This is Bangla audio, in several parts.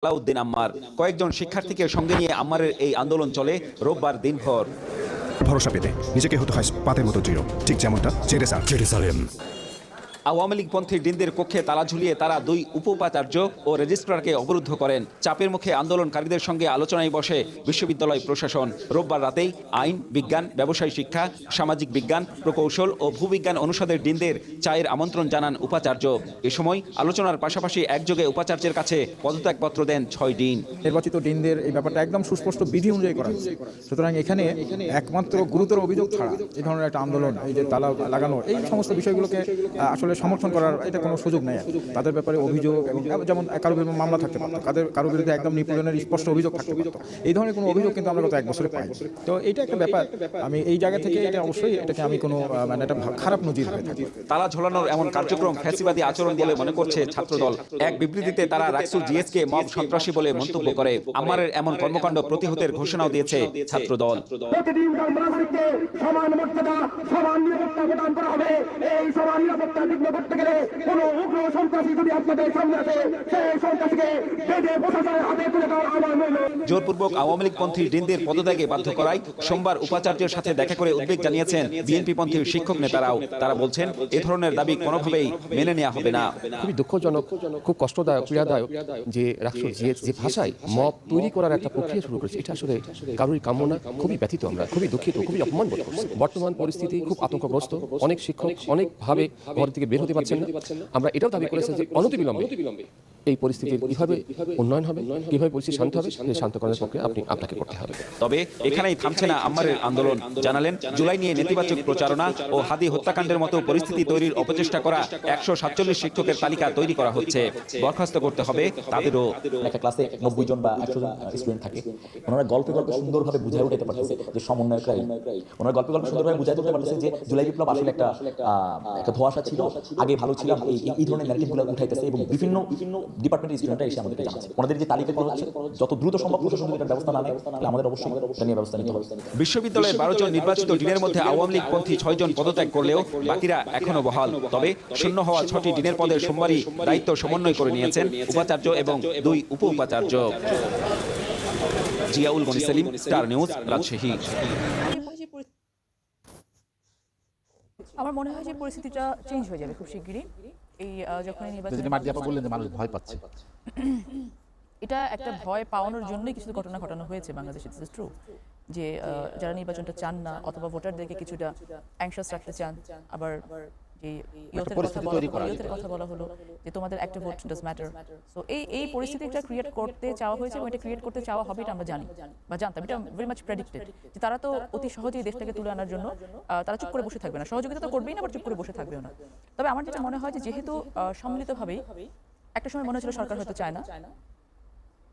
সালাউদ্দিন আম্মার। কয়েকজন শিক্ষার্থীকে সঙ্গে নিয়ে আম্মারের এই আন্দোলন চলে রোববার দিনভর। ভরসা পেতে নিজেকে হতে হয় পাতের মতো দৃঢ়, ঠিক যেমনটা জেরুজালেম। আওয়ামী লীগপন্থী ডিনদের কক্ষে তালা ঝুলিয়ে তারা দুই উপ-উপাচার্য ও রেজিস্ট্রারকে অবরুদ্ধ করেন। চাপের মুখে আন্দোলনকারীদের সঙ্গে আলোচনায় বসে বিশ্ববিদ্যালয় প্রশাসন। রোববার রাতেই আইন, বিজ্ঞান, ব্যবসায় শিক্ষা, সামাজিক বিজ্ঞান, প্রকৌশল ও ভূবিজ্ঞান অনুষদের ডিনদের চায়ের আমন্ত্রণ জানান উপাচার্য। এ সময় আলোচনার পাশাপাশি একযোগে উপাচার্যের কাছে পদত্যাগপত্র দেন ৬ ডিন। নির্বাচিত ডিনদের এই ব্যাপারটা একদম সুস্পষ্ট বিধি অনুযায়ী করা হয়েছে। সুতরাং এখানে একমাত্র গুরুতর অভিযোগ ছাড়া এই ধরনের একটা আন্দোলন, এই যে তালা লাগানো, এই সমস্ত বিষয়গুলোকে আসলে সমর্থন করার এটা কোনো সুযোগ নেই। তাদের ব্যাপারে অভিযোগ এবং যেমন কারো বিরুদ্ধে মামলা থাকতে পারতো, কারো বিরুদ্ধে একদম নিপীড়নের স্পষ্ট অভিযোগ থাকতে পারতো। এই ধরনের কোনো অভিযোগ কিন্তু আমরা গত 1 বছরে পাই। তো এটা একটা ব্যাপার, আমি এই জায়গা থেকে এটা অবশ্যই এটাকে আমি কোনো মানে একটা খারাপ নজির হয়ে থাকি। তালা ঝোলানোর এমন কার্যক্রম ফ্যাসিবাদী আচরণ বলে মনে করছে ছাত্রদল। এক বিবৃতিতে তারা রাকসুল জিএসকে মব সন্ত্রাসী বলে মন্তব্য করে। আম্মারের এমন কর্মকাণ্ড প্রতিহতের ঘোষণাও দিয়েছে ছাত্রদল। প্রতিদিনকার নাগরিককে সমান মর্যাদা, সমান নিরাপত্তা প্রদান করা হবে। এই সমান নিরাপত্তা বিঘ্ন করতে গেলে কোন উগ্র সন্ত্রাসী যদি আপনাদের সামনে আসে, সেই সন্ত্রাসীকে বেঁধে প্রশাসনের হাতে তুলে দেওয়ার আহ্বান রইল। জোরপূর্বক আওয়ামী লীগপন্থী ডিনদের পদত্যাগে বাধ্য করায় সোমবার উপাচার্যের সাথে দেখা করে উদ্বেগ জানিয়েছেন বিএনপিপন্থী শিক্ষক নেতারাও। তারা বলছেন এ ধরনের দাবি কোনোভাবেই মেনে নেওয়া হবে না। খুবই দুঃখজনক, খুব কষ্টদায়ক, পীড়াদায়ক যে রাকসুল জিএস যে ভাষায় মব তৈরি করার একটা প্রক্রিয়া শুরু করেছে, এটা আসলে কারোরই কাম্য না। খুবই ব্যথিত আমরা, খুবই দুঃখিত, খুবই অপমান বোধ করছি। বর্তমান পরিস্থিতি খুব আতঙ্কগ্রস্ত। অনেক শিক্ষক অনেকভাবে ঘর থেকে বের হতে পারছেন না। আমরা এটাও দাবি করেছি যে অনতিবিলম্বে এই পরিস্থিতির কিভাবে উন্নয়ন হবে, কিভাবে পরিস্থিতি শান্ত হবে, সেই শান্তকরণের পক্ষে আপনাকে করতে হবে। তবে এখানেই থামছে না আম্মারের আন্দোলন। জানালেন জুলাই নিয়ে নেতিবাচক প্রচারণা ও হাদি হত্যাকাণ্ডের মতো পরিস্থিতি তৈরির অপচেষ্টা করা 147 শিক্ষকের তালিকা তৈরি করা হচ্ছে। বরখাস্ত করতে হবে তাদেরও। একটা ক্লাসে 90 জন বা 100 জন স্টুডেন্ট থাকে, ওনারা গল্পে সুন্দরভাবে বুঝাই উঠাতে পারতেছে যে সমন্বয়করাই, ওনারা গল্পে সুন্দরভাবে বুঝাই উঠতে পারতেছে যে জুলাই বিপ্লব আসলে একটা ধোঁয়াশা ছিল, আগে ভালো ছিলাম, এই ধরনের ন্যারেটিভগুলো উঠাইতেছে এবং বিভিন্ন ডিপার্টমেন্টের স্টুডেন্টরা এসে আমাদেরকে জানাচ্ছে। ওনাদের যে তালিকাগুলো হচ্ছে যত দ্রুত সম্ভব প্রশাসন যদি ব্যবস্থা না নেয় তাহলে আমাদের অবশ্যই এটা নিয়ে ব্যবস্থা নিতে হবে। বিশ্ববিদ্যালয়ের 12 জন নির্বাচিত ডিনের মধ্যে আওয়ামী লীগপন্থী 6 জন পদত্যাগ করলেও বাকিরা এখনো বহাল। তবে শূন্য হওয়া 6টি ডিনের পদের সোমবারই দায়িত্ব সমন্বয় করে নিয়েছেন উপাচার্য এবং 2 উপ-উপাচার্য। Ziaul Gani Selim, Star News, Rajshahi. আমার মনে হয় যে পরিস্থিতিটা চেঞ্জ হয়ে যাবে খুব শিগগিরই। এই যখন নির্বাচন বললেন যে মানুষ ভয় পাচ্ছে, এটা একটা ভয় পাওয়ানোর জন্যই কিছু ঘটনা ঘটানো হয়েছে বাংলাদেশে। দিস ইজ ট্রু যে যারা নির্বাচনটা চান না অথবা ভোটারদেরকে কিছুটা অ্যাংশাস রাখতে চান, আবার যে ইয়তের কথা বলা হলো যে তোমাদের একটা ভোট ডাজ ম্যাটার। সো এই পরিস্থিতিটা ক্রিয়েট করতে চাওয়া হয়েছে এবং এটা ক্রিয়েট করতে চাওয়া হবে, এটা আমরা জানি বা জানতাম। এটা ভেরি মাচ প্রেডিক্টেড যে তারা তো অতি সহজেই দেশটাকে তুলে আনার জন্য তারা চুপ করে বসে থাকবে না, সহযোগিতা তো করবেই না, আবার চুপ করে বসে থাকবেও না। তবে আমার যেটা মনে হয় যে যেহেতু সম্মিলিতভাবেই একটা সময় মনে হচ্ছিল সরকার হয়তো চায় না,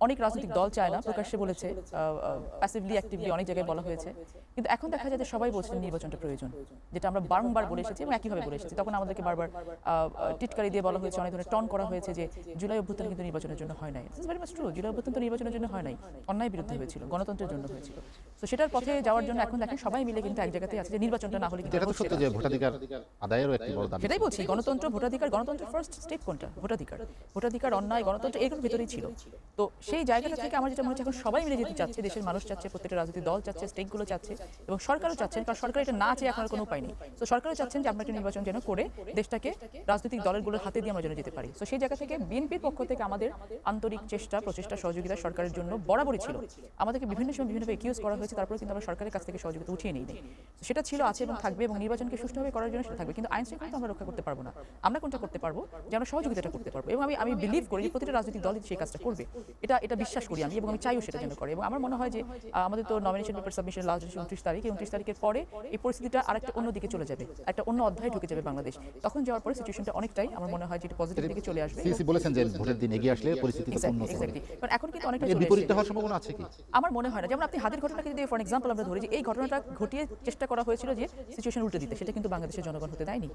অনেক রাজনৈতিক দল চায় না, প্রকাশ্যে বলেছে, প্যাসিভলি অ্যাক্টিভলি অনেক জায়গায় বলা হয়েছে, কিন্তু এখন দেখা যায় যে সবাই বলছেন নির্বাচনটা প্রয়োজন, যেটা আমরা বারংবার বলে এসেছি এবং একইভাবে বলে এসেছি। তখন আমাদেরকে বারবার টিটকারি দিয়ে বলা হয়েছে, অনেক ধরনের টন করা হয়েছে যে জুলাই অভ্যুত্থান কিন্তু নির্বাচনের জন্য হয় নাই। It's very much true, July অভ্যুত্থান তো নির্বাচনের জন্য হয় নাই, অন্যায় বিরুদ্ধে হয়েছিল, গণতন্ত্রের জন্য হয়েছিল। তো সেটার পথে যাওয়ার জন্য এখন দেখেন সবাই মিলে কিন্তু এক জায়গাতেই আছে যে নির্বাচনটা না হলে কিন্তু যে ভোটাধিকার আদায়েরও একটি বড় দাবি। সেটাই বলছি, গণতন্ত্র, ভোটাধিকার, গণতন্ত্রের ফার্স্ট স্টেপ কোনটা? ভোটাধিকার, অন্যায়, গণতন্ত্র এগুলোর ভিতরেই ছিল। তো সেই জায়গাটা থেকে আমার যেটা মনে হচ্ছে এখন সবাই মিলে যেতে চাচ্ছে, দেশের মানুষ চাচ্ছে, প্রত্যেকটা রাজনৈতিক দল চাচ্ছে, স্টেকগুলো চাচ্ছে এবং সরকারও চাচ্ছেন, কারণ সরকার এটা না চেয়ে এখন কোনো উপায় নেই। তো সরকারও চাচ্ছেন যে আমরা একটা নির্বাচন যেন করে দেশটাকে রাজনৈতিক দলগুলোর হাতে দিয়ে আমরা যেন যেতে পারি। তো সেই জায়গা থেকে বিএনপির পক্ষ থেকে আমাদের আন্তরিক চেষ্টা, প্রচেষ্টা, সহযোগিতা সরকারের জন্য বরাবরই ছিল। আমাদেরকে বিভিন্ন সময় বিভিন্নভাবে একিউজ করা হয়েছে, তারপরে কিন্তু আমরা সরকারের কাছ থেকে সহযোগিতা উঠিয়ে নিই। সেটা ছিল, আছে এবং থাকবে, এবং নির্বাচনকে সুষ্ঠুভাবে করার জন্য সেটা থাকবে। কিন্তু আইন শৃঙ্খলা আমরা রক্ষা করতে পারবো না। আমরা কোনটা করতে পারবো? যে আমরা সহযোগিতাটা করতে পারবো। এবং আমি বিলিভ করি যে প্রতিটা রাজনৈতিক দল সেই কাজটা করবে, এটা বিশ্বাস করি আমি এবং আমি চাইও সেটা যেন করে। এবং আমার মনে হয় যে আমাদের তো নমিনেশন পেপার সাবমিশন লাস্ট 29 তারিখ, 29 তারিখের পরে এই পরিস্থিতিটা আরেকটা অন্য দিকে চলে যাবে, একটা অন্য অধ্যায়ে ঢুকে যাবে বাংলাদেশ। তখন যাওয়ার পরে সিচুয়েশনটা অনেকটাই আমার মনে হয় যে এটা পজিটিভ দিকে চলে আসবে। সিসি বলেছেন যে ভোটের দিন এগিয়ে আসলে পরিস্থিতি উন্নত হবে। কারণ এখন কিন্তু অনেকটা বিপরীত হওয়ার সম্ভাবনা আছে কি? আমার মনে হয় না। যেমন আপনি হাদির ঘটনাকে যদি ফর এক্সাম্পল আমরা ধরি, যে এই ঘটনাটা ঘটিয়ে চেষ্টা করা হয়েছিল যে সিচুয়েশন উল্টে দিতে, সেটা কিন্তু বাংলাদেশের জনগণ হতে দেয়নি।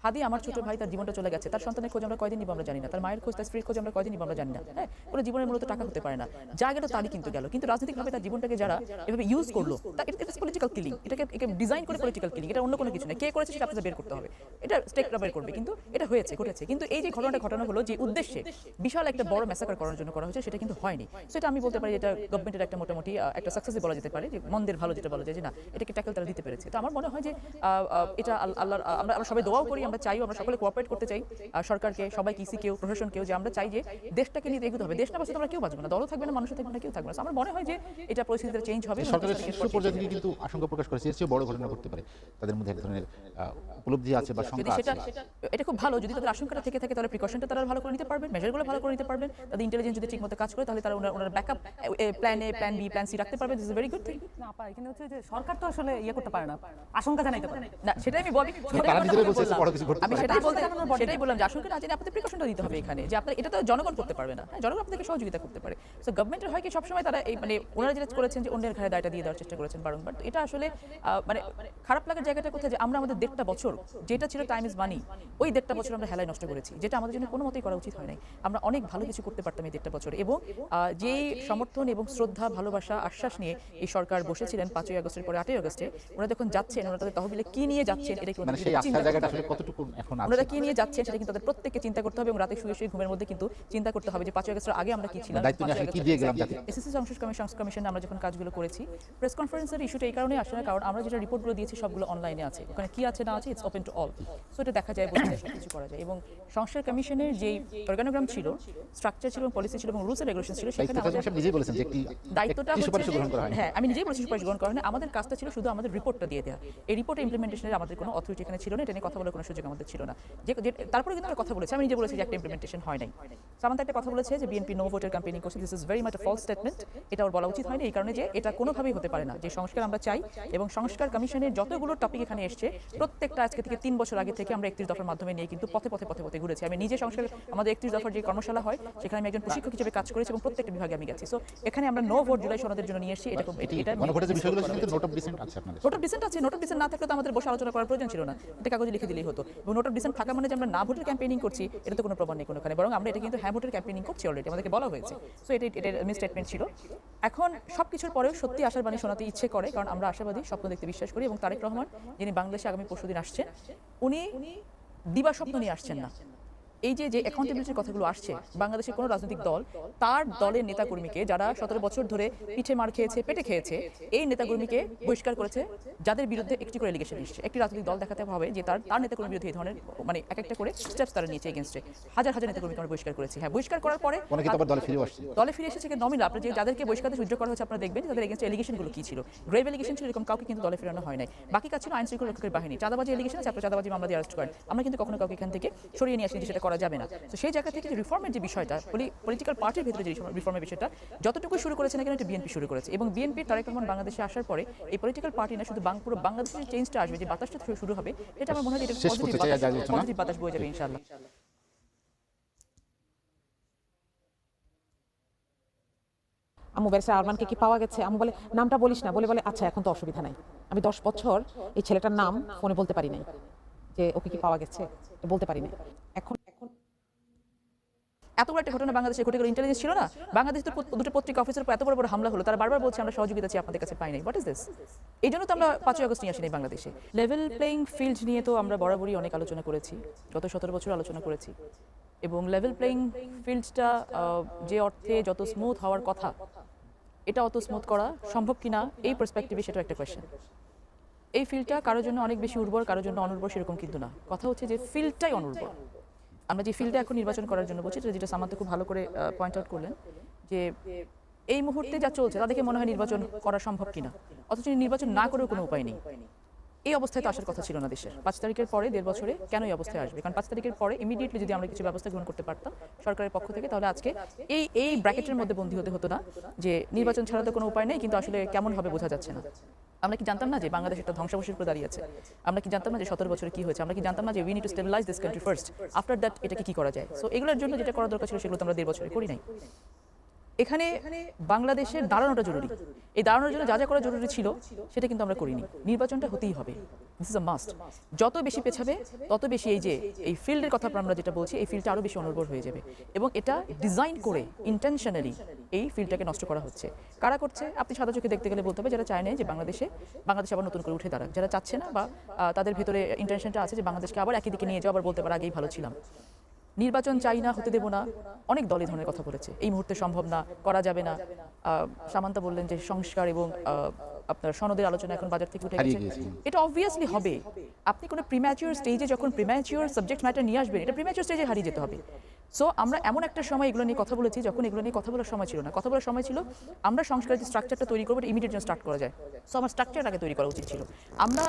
হাদি আমার ছোট ভাই, তার জীবনটা চলে গেছে, তার সন্তানের খোঁজ আমরা কয়দিন নিব আমরা জানি না, তার মায়ের খোঁজ, তার স্ত্রীর খোঁজ আমরা কয়দিন নিব আমরা জানি না। হ্যাঁ, কোনো জীবনের মূলত টাকা থাকা হতে পারে না, যা গেল তারই কিন্তু গেল। কিন্তু রাজনৈতিকভাবে তার জীবনটাকে যারা এভাবে ইউজ করলো, ইটস পলিটিক্যাল কিলিং, এটাকে ডিজাইন করে পলিটিক্যাল কিলিং, এটা অন্য কোনো কিছু না। কে করেছে সেটা আপনাদের বের করতে হবে, এটা স্টেকটা বের করবে। কিন্তু এটা ঘটেছে। কিন্তু এই যে ঘটনাটা ঘটানো হলো যে উদ্দেশ্যে বিশাল একটা বড় ম্যাসাকার করার জন্য করা হয়েছে, সেটা কিন্তু হয়নি। সেটা আমি বলতে পারি এটা গভর্নমেন্টের একটা মোটামুটি একটা সাকসেসই বলা যেতে পারে, যে মন্দের ভালো যেটা বলা যায়, যে না এটাকে ট্যাকল তারা দিতে পেরেছে। তো আমার মনে হয় যে এটা আল্লাহর, আমরা সবাই দোয়াও করি, আমরা চাইও, আমরা সকলে কোঅপারেট করতে চাই সরকারকে, সবাইকে, ইসিকেও, প্রশাসনকেও, যে আমরা চাই যে দেশটাকে নিয়ে এগোতে হবে। দেশ না বাঁচলে আমরা কেউ বাঁচবো না, দলও থাকবে না, মানুষও থাকবে না, কেউ থাকবে না। আমার মনে হয় যে এটা পরিস্থিতিতে চেঞ্জ হবে। সরকারের শীর্ষ পর্যায়ে থেকে কিন্তু আশঙ্কা প্রকাশ করেছে এর চেয়ে বড় ঘটনা ঘটতে পারে, তাদের মধ্যে এক ধরনের উপলব্ধি আছে বা যদি শঙ্কা সেটা, আছে। এটা খুব ভালো, যদি তাদের আশঙ্কাটা থেকে থাকে তাহলে প্রিকশনটা তারা ভালো করে নিতে পারবেন, মেজারগুলো ভালো করে নিতে পারবেন। তাদের ইন্টেলিজেন্স যদি ঠিকমতো কাজ করে তাহলে তারা ওনার backup plan A, plan B, plan C রাখতে পারবে। This is very good thing. না পা এখানে হচ্ছে যে সরকার তো আসলে করতে পারে না, আশঙ্কা জানাইতে পারে না, সেটাই আমি বলি, তারা নিজেরাই বলছে বড় কিছু ঘটতে আমি পারে। সেটাই বললাম যে আশঙ্কা না জেনে আপনাদের প্রিকশনটা দিতে হবে এখানে, যে আপনার এটা তো জনগণ করতে পারবে না, হ্যাঁ, জনগণ আপনাদেরকে সহযোগিতা করতে পারে। সো গভর্নমেন্টের হয় কি সবসময় তারা এই মানে ওনারা যেটা করেছেন যে অন্যের ঘাড়ে দায়টা দিয়ে দেওয়ার চেষ্টা করেছেন বারংবার। তো এটা আসলে মানে খারাপ লাগার জায়গাটা কোথায়, যে আমরা আমাদের 1.5 বছর যেটা ছিল টাইম ইজ মানি, ওই 1.5 বছর আমরা হেলায় নষ্ট করেছি, যেটা আমাদের জন্য কোনো মতেই করা উচিত হয় নাই। আমরা অনেক ভালো কিছু করতে পারতাম এই 1.5 বছর। এবং যেই সমর্থন এবং শ্রদ্ধা, ভালোবাসা, আশ্বাস নিয়ে এই সরকার বসেছিলেন 5ই আগস্টের পরে 8ই আগস্টে, ওনারা যখন যাচ্ছেন, ওনারা তাদের তহবিলে কি নিয়ে যাচ্ছেন, এটা কি মানে সেই আস্থার জায়গাটা আসলে কতটুকু এখন আছে? ওনারা কি নিয়ে যাচ্ছেন সেটা কিন্তু তাদের প্রত্যেককে চিন্তা করতে হবে, এবং রাতে শুয়ে ঘুমের মধ্যে কিন্তু চিন্তা করতে হবে যে 5ই আগস্টের আগে আমরা কি ছিলাম, দায়িত্ব নিয়ে আসলে কি দিয়ে গেলাম জাতি। এসএসসি সংস্কার কমিশনে আমরা যখন কাজগুলো করেছি, প্রেস কনফারেন্সের ইস্যুটা এই কারণে আসে না, কারণ আমরা যেটা রিপোর্টগুলো দিয়েছি সবগুলো অনলাইনে আছে, ওখানে কি আছে না আছে it's open to all. So এটা দেখা যায়, বোঝা যায়, সবকিছু করা যায়। এবং সংস্কার কমিশনের যেই অর্গানোগ্রাম ছিল, স্ট্রাকচার ছিল, পলিসি ছিল এবং রুলস এন্ড রেগুলেশন ছিল, সেখানে আমাদের নিজেই বলেছেন যে একটি দায়িত্বটা সুপারিশ হচ্ছে গ্রহণ করা হয়। হ্যাঁ, আমি নিজেই বলেছি সুপারিশ গ্রহণ করা হয় না। আমাদের কাজটা ছিল শুধু আমাদের রিপোর্টটা দিয়ে দেওয়া। এই রিপোর্ট ইমপ্লিমেন্টেশনের আমাদের কোনো অথরিটি এখানে ছিল না, এটা নিয়ে কথা বলার কোনো সুযোগ আমাদের ছিল না। তারপরে কিন্তু আমরা কথা বলেছি, আমি নিজে বলেছি যে একটা ইমপ্লিমেন্টেশন হয় নাই। সামান্তা একটা কথা বলেছে যে বিএনপি নো ভোটের ক্যাম্পেইনিং করছে, this is very much a false statement. এটা ওর বলা উচিত হয়নি, এই কারণে যে এটা কোনোভাবেই হতে পারে না। যে সংস্কার আমরা চাই, এবং সংস্কার কমিশনের যতগুলো টপিক এখানে এসছে, প্রত্যেকটা আজকে থেকে 3 বছর আগে থেকে আমরা 31 দফার মাধ্যমে নিয়ে কিন্তু পথে ঘুরেছি। আমি নিজে সংস্কার, আমাদের 31 দফার যে কর্মশালা হয়, সেখানে আমি একজন প্রশিক্ষক হিসেবে কাজ করেছি এবং প্রত্যেকটা বিভাগে আমি গেছি। সো এখানে আমরা নো ভোট জুলাই সনদের জন্য নিয়ে এসেছি। এটা গণভোটের যে বিষয়গুলো কিন্তু নোট অফ ডিসেন্ট আছে আপনাদের। নোট অফ ডিসেন্ট আছে, নোট অফ ডিসেন্ট না থাকলে তো আমাদের বসে আলোচনা করার প্রয়োজন ছিল না, এটা কাগজে লিখে দিলেই হতো। এবং নোট অফ ডিসেন্ট থাকা মানে যে আমরা না ভোটের ক্যাম্পেইনিং করছি, এটা তো কোনো প্রমাণ নেই কোনোখানে, বরং আমরা এটা কিন্তু হ্যাঁ ভোটের ক্যাম্পেইনিং করছি অলরেডি, আমাদেরকে বলা হয়েছে। সো এটা মিসস্টেটমেন্ট ছিল। এখন সবকিছুর পরেও সত্যি আশার বাণী শোনাতে ইচ্ছে করে, কারণ আমরা আশাবাদী, স্বপ্ন দেখতে বিশ্বাস করি। এবং তারেক রহমান, যিনি বাংলাদেশে আগামী পরশুদিন আসছেন, উনি দিবা স্বপ্ন নিয়ে আসছেন না। এই যে অ্যাকাউন্টেবিলিটির কথাগুলো আসছে, বাংলাদেশের কোনো রাজনৈতিক দল তার দলের নেতাকর্মীকে, যারা 17 বছর ধরে পিঠে মার খেয়েছে, পেটে খেয়েছে, এই নেতাকর্মীকে বহিষ্কার করেছে, যাদের বিরুদ্ধে একটি করে এলিগেশন এসেছে। একটি রাজনৈতিক দল দেখাতে হবে যে তার নেতাকর্মীর বিরুদ্ধে এই ধরনের মানে একটা করে স্টেপস তারা নিয়েছে এগেইনস্টে। হাজার নেতাকর্মীকে আমরা বহিষ্কার করেছি। হ্যাঁ, বহিষ্কার করার পরে অনেকে তো আবার দলে ফিরে আসছে। কিন্তু নমিনাল আপনি যাদেরকে বহিষ্কার সুযোগ করা হচ্ছে, আপনারা দেখবেন তাদের এগেইনস্টে এলিগেশনগুলো কি ছিল। গ্রেভ এলিগেশন ছিল, এরকম কাউকে কিন্তু দলে ফেরানো হয় নাই। বাকি কাজ ছিল আইন শৃঙ্খলা রক্ষকের বাহিনী। চাঁদাবাজি এলিগেশন আছে, আপনারা চাঁদাবাজি মামলা দিয়ে অ্যারেস্ট করেন। আমরা কিন্তু কখনো কাউকে এখান থেকে সরিয়ে নিয়ে আসি, সেটা করা যাবে না। তো সেই জায়গা থেকে যে রিফর্মের যে বিষয়টা, পলিটিক্যাল পার্টির ভিতরে যে রিফর্মের বিষয়টা যতটুকু শুরু করেছে না কেন, এটা বিএনপি শুরু করেছে। এবং বিএনপি তারেক রহমান বাংলাদেশে আসার পরে এই পলিটিক্যাল পার্টি না, শুধু পুরো বাংলাদেশের চেঞ্জটা আসবে, যে বাতাসটা শুরু হবে, এটা আমার মনে হয় এটা পজিটিভ বাতাস বয়ে যাবে ইনশাআল্লাহ। আম্মু ব্যারিস্টার আরমানকে কি পাওয়া গেছে? আম্মু বলে নামটা বলিস না, বলে আচ্ছা এখন তো অসুবিধা নাই। আমি 10 বছর এই ছেলেটার নাম ফোনে বলতে পারি নাই, যে ওকে কি পাওয়া গেছে বলতে পারি নাই। এখন এত বড় একটা ঘটনা বাংলাদেশে ঘটে গেল, ইন্টেলিজেন্স ছিল না। বাংলাদেশ তো দুটো পত্রিকা অফিসের উপর এত বড় হামলা হলো, তারা বারবার বলছে আমরা সহযোগিতা চাই, আপনাদের কাছে পাই নাই। What is this? এই জন্য তো আমরা 5ই আগস্ট নিয়ে আসিনি বাংলাদেশে। লেভেল প্লেইং ফিল্ড নিয়ে তো আমরা বরাবরই অনেক আলোচনা করেছি, গত 17 বছর আলোচনা করেছি। এবং লেভেল প্লেইং ফিল্ডটা যে অর্থে যত স্মুথ হওয়ার কথা, এটা অত স্মুথ করা সম্ভব কিনা, এই পার্সপেক্টিভে সেটা একটা কোয়েশ্চেন। এই ফিল্ডটা কারোর জন্য অনেক বেশি উর্বর, কারোর জন্য অনুর্বর, সেরকম কিন্তু না। কথা হচ্ছে যে ফিল্ডটাই অনুর্বর। আমরা যে ফিল্ডে এখন নির্বাচন করার জন্য বলছি, যেটা সামান্তা খুব ভালো করে পয়েন্ট আউট করলেন, যে এই মুহূর্তে যা চলছে তা দেখে মনে হয় নির্বাচন করা সম্ভব কিনা, অথচ নির্বাচন না করেও কোনো উপায় নেই। এই অবস্থায় তো আসার কথা ছিল না দেশের। 5 তারিখের পরে 1.5 বছরে কেন এই অবস্থায় আসবে? কারণ 5 তারিখের পরে ইমিডিয়েটলি যদি আমরা কিছু ব্যবস্থা গ্রহণ করতে পারতাম সরকারের পক্ষ থেকে, তাহলে আজকে এই ব্র্যাকেটের মধ্যে বন্দী হতে হতো না, যে নির্বাচন ছাড়া তো কোনো উপায় নেই, কিন্তু আসলে কেমন হবে বোঝা যাচ্ছে না। আমরা কি জানতাম না যে বাংলাদেশ একটা ধ্বংসাবশেষের উপর দাঁড়িয়ে আছে? আমরা কি জানতাম না যে 17 বছরে কি হয়েছে? আমরা কি জানতাম না যে we need to stabilise this country first, after that এটাকে কি করা যায়? সো এগুলোর জন্য যেটা করা দরকার ছিল সেগুলো তো আমরা 1.5 বছরে করি নাই। এখানে বাংলাদেশের দাঁড়ানোটা জরুরি। এই দাঁড়ানোর জন্য যা যা করা জরুরি ছিল সেটা কিন্তু আমরা করিনি। নির্বাচনটা হতেই হবে, দিস ইজ আ মাস্ট। যত বেশি পেছাবে তত বেশি এই ফিল্ডের কথা আমরা যেটা বলছি, এই ফিল্ডটা আরও বেশি অনুর্বর হয়ে যাবে এবং এটা ডিজাইন করে ইন্টেনশনালি এই ফিল্ডটাকে নষ্ট করা হচ্ছে। কারা করছে? আপনি সাদা চোখে দেখতে গেলে বলতে হবে যারা চায় না যে বাংলাদেশ আবার নতুন করে উঠে দাঁড়াক, যারা চাচ্ছে না বা তাদের ভেতরে ইন্টেনশনটা আছে যে বাংলাদেশকে আবার একই দিকে নিয়ে যাওয়া, আবার বলতে পারে আগেই ভালো ছিলাম। নির্বাচন চাই না, হতে দেব না, অনেক দল এই ধরনের কথা বলেছে। এই মুহূর্তে সম্ভব না, করা যাবে না। সামান্তা বললেন যে সংস্কার এবং আপনার সনদের আলোচনা এখন বাজার থেকে উঠে গেছে। এটা অবভিয়াসলি হবে। আপনি কোনো প্রিম্যাচিওর স্টেজে যখন প্রিম্যাচিওর সাবজেক্ট ম্যাটার নিয়ে আসবেন, এটা প্রিম্যাচিওর স্টেজে হারিয়ে যেতে হবে। সো আমরা এমন একটা সময় এগুলো নিয়ে কথা বলেছি যখন এগুলো নিয়ে কথা বলার সময় ছিল না। কথা বলার সময় ছিল আমরা সংস্কারের যে স্ট্রাকচারটা তৈরি করবো ইমিডিয়েট যেন স্টার্ট করা যায়। সো আমার স্ট্রাকচার আগে তৈরি করা উচিত ছিল। আমরা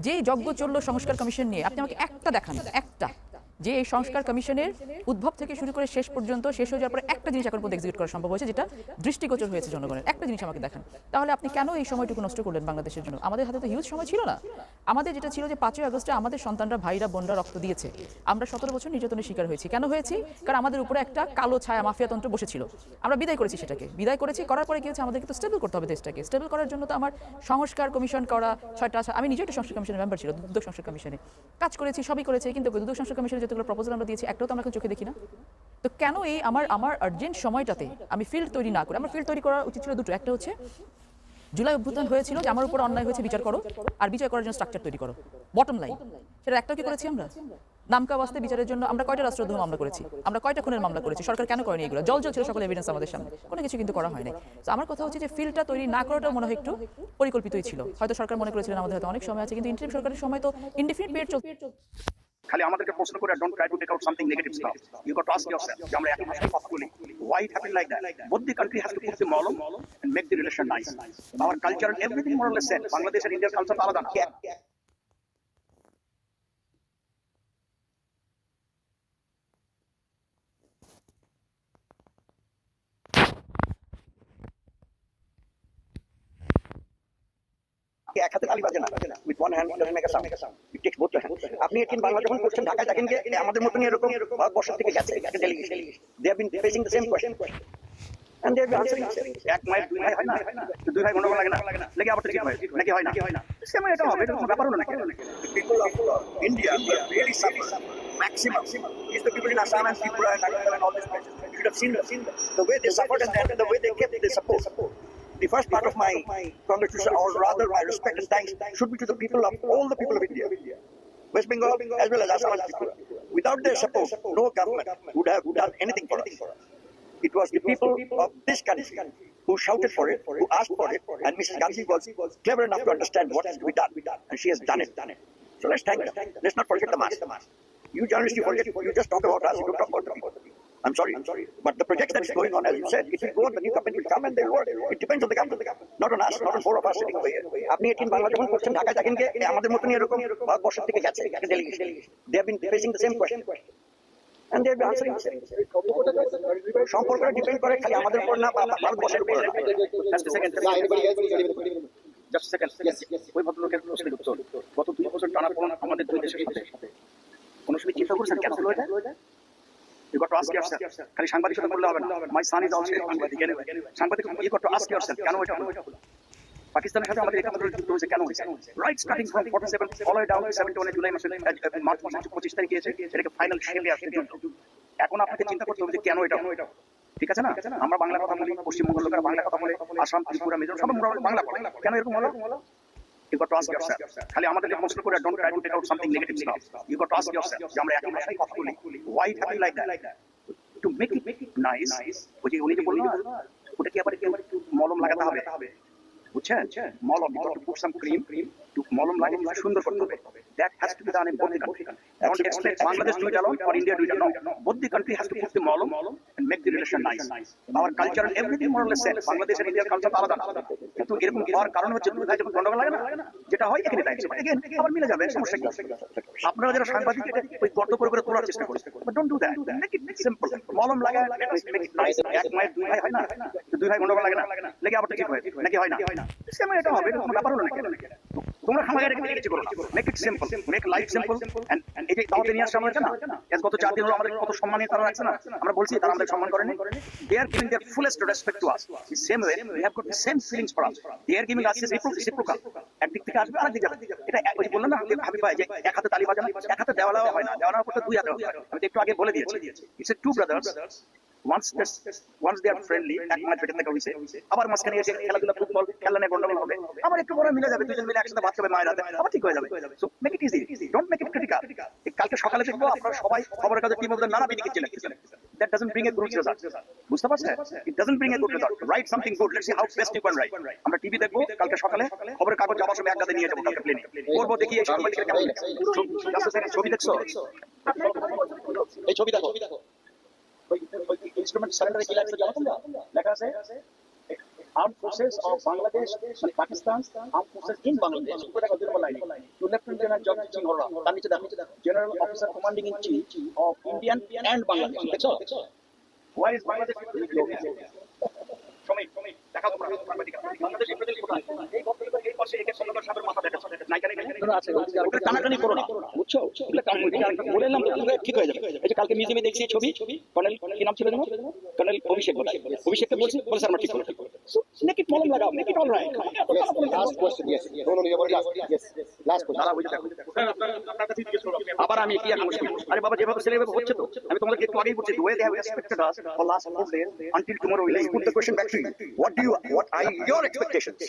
যে যজ্ঞ চললো সংস্কার কমিশন নিয়ে, আপনি আমাকে একটা দেখান, একটা যে এই সংস্কার কমিশনের উদ্ভব থেকে শুরু করে শেষ পর্যন্ত শেষ হয়ে যাওয়ার পরে একটা জিনিস এখন পর্যন্ত এক্সিকিউট করা সম্ভব হয়েছে যেটা দৃষ্টিগোচর হয়েছে জনগণের। একটা জিনিস আমাকে দেখান। তাহলে আপনি কেন এই সময়টুকু নষ্ট করলেন বাংলাদেশের জন্য? আমাদের হাতে তো হিউজ সময় ছিল না। আমাদের যেটা ছিল যে 5ই আগস্টে আমাদের সন্তানরা, ভাইরা, বোনরা রক্ত দিয়েছে। আমরা 17 বছর নির্যাতনের শিকার হয়েছি। কেন হয়েছি? কারণ আমাদের উপরে একটা কালো ছায়া মাফিয়াতন্ত্র বসেছিল। আমরা বিদায় করেছি, সেটাকে বিদায় করেছি। করার পরে কি হচ্ছে? আমাদেরকে তো স্টেবল করতে হবে দেশটাকে। স্টেবল করার জন্য তো আমার সংস্কার কমিশন করা 6টা, আমি নিজে একটা সংস্কার কমিশনের মেম্বার ছিল, দুদক সংস্কার কমিশনে কাজ করেছি, সবই করেছি। কিন্তু দুদক সংস্কার কমিশনের যতগুলো প্রপোজাল আমরা দিয়েছি একটাও তো আমরা এখন চোখে দেখি না। তো কেন এই আমার আর্জেন্ট সময়টাতে আমি ফিল্ড তৈরি না করে, আমার ফিল্ড তৈরি করা উচিত ছিল দুটো। একটা হচ্ছে জুলাই অভ্যুত্থান হয়েছিল যে আমার উপর অন্যায় হয়েছে, বিচার করো, আর বিচার করার জন্য স্ট্রাকচার তৈরি করো, বটম লাইন। সেটা একটাও কি করেছি আমরা? নামকা বাস্তে বিচারের জন্য আমরা কয়টা রাষ্ট্রদ্রোহ মামলা করেছি, আমরা কয়টা খুনের মামলা করেছি, সরকার কেন করেনি এগুলো? জল ছিল সকল এভিডেন্স আমাদের সামনে, কোনো কিছু কিন্তু করা হয়নি। তো আমার কথা হচ্ছে যে ফিল্ডটা তৈরি না করাটা মনে হয় একটু পরিকল্পিতই ছিল। হয়তো সরকার মনে করেছিলেন আমাদের হয়তো অনেক সময় আছে, কিন্তু ইন্টারিম সরকারের সময় তো ইনডিফিনিট পিরিয়ড চলছে। খালি আমাদেরকে প্রশ্ন করে don't try to take out something negative stuff. You got to ask yourself যে আমরা একই ভাষায় কথা বলি, why it happened like that? Both the country has to put the model and make the relation nice. Our culture and everything more or less said. Bangladesh and India's culture আলাদা না। এক হাতে তালি বাজে না, with one hand doesn't make a sound, it takes both hands. আপনি এখানে বাংলা যখন করছেন, ঢাকায় দেখেন যে আমাদের মতনই এরকম ভারতবর্ষ থেকে গেছে একটা delegation, they have been facing the same question and they have been answering এক মাইল দুই ভাই হয় না, তো দুই ভাই গন্ডগোল লাগে না, লেগে আবার ঠিক হয় নাকি হয় না, সেম এটা হবে, এটা কোনো ব্যাপার হলো নাকি? People of India were really suffering maximum is the people in Assam and Tripura and Nagaland and all these places. You should have seen the way they suffered and the way they kept their support. The first part of my congratulations, or rather my respect and thanks, should be to the people of all the people of India, West Bengal as well as Assam and Tripura. Without their support, no government would have done anything for us. It was the people of this country who shouted for it, who asked for it, and Mrs. Gandhi was clever enough to understand what is to be done, and she has done it. So let's thank her. Let's not forget the mass. You journalists, you forget, you just talk about us, you don't talk about the people. I'm sorry, but the project that is going on, as you said, it will go on, the new company will come and they will work. It depends on the government, not on us, not on four of us sitting over here. আপনি এখানে বাংলা যখন করছেন, ঢাকায় দেখেন যে আমাদের মতনই এরকম ভারতবর্ষ থেকে গেছে একটা delegation, they have been facing the same question and they have been answering the same. সম্পর্কটা ডিপেন্ড করে খালি আমাদের উপর না, ভারতবর্ষের উপর না। Just a second. ওই ভদ্রলোকের প্রশ্নের উত্তর, গত 2 বছর টানা পড়ান আমাদের দুই দেশের সাথে কোনো সময় চিন্তা করছেন কেন হলো এটা? You got to ask yourself. খালি সাংবাদিকতা করলে হবে না। My son is also a সাংবাদিক। সাংবাদিক, you got to ask yourself কেন এটা হলো? পাকিস্তানের সাথে আমাদের একাত্তর যুদ্ধ হয়েছে কেন হয়েছে? Right starting from 47 all way down to 71 July মাসে মার্চ মাসে 25 তারিখে এসে এটাকে ফাইনাল শেলে আসছে যুদ্ধ। এখন আপনাকে চিন্তা করতে হবে যে কেন এটা হলো। ঠিক আছে না? আমরা বাংলা কথা বলি, পশ্চিমবঙ্গের লোকেরা বাংলা কথা বলে, আসাম, ত্রিপুরা, মিজোরাম সব বাংলা বলে, কেন এরকম হলো? You got to ask yourself. খালি আমাদেরকে প্রশ্ন করে don't try to take out something negative stuff. You got to ask yourself যে আমরা একই ভাষায় কথা বলি, why it happened like that? To make it nice, ওই যে উনি যে বললেন ওটা কি আবার একটু মলম লাগাতে হবে, বুঝছেন? মলম, you got to put some cream to মলম লাগিয়ে সুন্দর করতে হবে। That has to be done in both the countries. Don't expect Bangladesh to do it alone or India to do it alone. Both the country has to put the মলম and make the relation nice. Our culture and everything more or less said. Bangladesh and India's culture আলাদা না, কিন্তু এরকম হওয়ার কারণ হচ্ছে দুই ভাই যখন গন্ডগোল লাগে না, যেটা হয় এখানে তাই আবার মিলে যাবে, সমস্যা কি? আপনারা যারা সাংবাদিক ওই গর্ত করে তোলার চেষ্টা করছে, but don't do that. Make it simple. মলম লাগায়, make it nice. এক মায়ের দুই ভাই হয় না, দুই ভাই গন্ডগোল লাগে না, লেগে আবার ঠিক হয় নাকি হয় না, সেম এটা হবে, কোনো ব্যাপার হলো নাকি? তোমরা খামাখা রেখে কিছু করো না, make it simple, make life simple. And এই যে দাওয়াতে নিয়ে আসছে আমরা না, আজ গত 4 দিন হলো আমাদের কত সম্মানিত তারা রাখছে না, আমরা বলছি তারা আমাদের সম্মান করেনি। They are giving their fullest respect to us, the same way we have got the same feelings for us. They are giving us reciprocal, একদিক থেকে আসবে আরেক দিকে যাবে। এটা ওই যে বললাম না হাবিব ভাই যে এক হাতে তালি বাজানো, এক হাতে দেওয়া দেওয়া হয় না, দেওয়া নেওয়ার পর দুই হাতে হয়। আমি তো একটু আগে বলে দিয়েছি, it's a two brothers, once they are friendly, এক ম্যাচ বেটেন দেখা হইছে, আবার মাঝখানে এসে খেলাধুলা ফুটবল খেলা নিয়ে গন্ডগোল হবে, আবার একটু পরে মিলে যাবে, দুজন মিলে একসাথে ভাত খাবে মায়ের হাতে, আবার ঠিক হয়ে যাবে। So make it easy, don't make it critical. কালকে সকালে দেখবো আপনারা সবাই খবরের কাগজে টিম অফ দ্য নানা বিদিকে চিল্লাচ্ছেন, that doesn't bring a good result, বুঝতে পারছেন? It doesn't bring a good result. Write something good, let's see how best you can write. আমরা টিভি দেখবো কালকে সকালে, খবরের কাগজ যাওয়ার সময় এক গাদে নিয়ে যাবো কালকে প্লেনে, করবো দেখি এই সাংবাদিকরা কেমন ছবি দেখছো, এই ছবি দেখো, instrument surrender কি লাগছে জানো তোমরা? লেখা আছে Armed Forces of Bangladesh and Pakistan, Armed Forces in Bangladesh. এটা কত নম্বর line? To Lieutenant General Jagmeet Singh Hora, তার নিচে দেখো General Officer Commanding in Chief of Indian and Bangladesh. দেখছো? Why is Bangladesh? সময় দেখাও তোমরা বাংলাদেশ এপ্রিল কোথায়? এই বক্তব্যের এই পাশে একে সন্ন্যাসের সাথে মাথা দেখাচ্ছে, নাই কেন আছে ওটা টানাটানি করো না, বুঝছো? এটা কারণ বললাম তো ঠিক হয়ে যাবে। এই যে কালকে মিউজিয়ামে দেখছি ছবি, কর্নেল কি নাম ছিল জানো? কর্নেল অভিষেক বলে, অভিষেককে বলছি বলে স্যার আমরা ঠিক করব। সো মেক ইট মলম লাগাও, make it all right. Last question, yes no no you yes last question. দাঁড়াও, বুঝতে আপনার কাছে জিজ্ঞেস করব আবার আমি কি এখন মুশকিল। আরে বাবা যেভাবে ছেলে এভাবে হচ্ছে তো, আমি তোমাদেরকে একটু আগেই বলছি, the way they have respected us for last 4 days until tomorrow, let's put the question back to you. What are your expectations?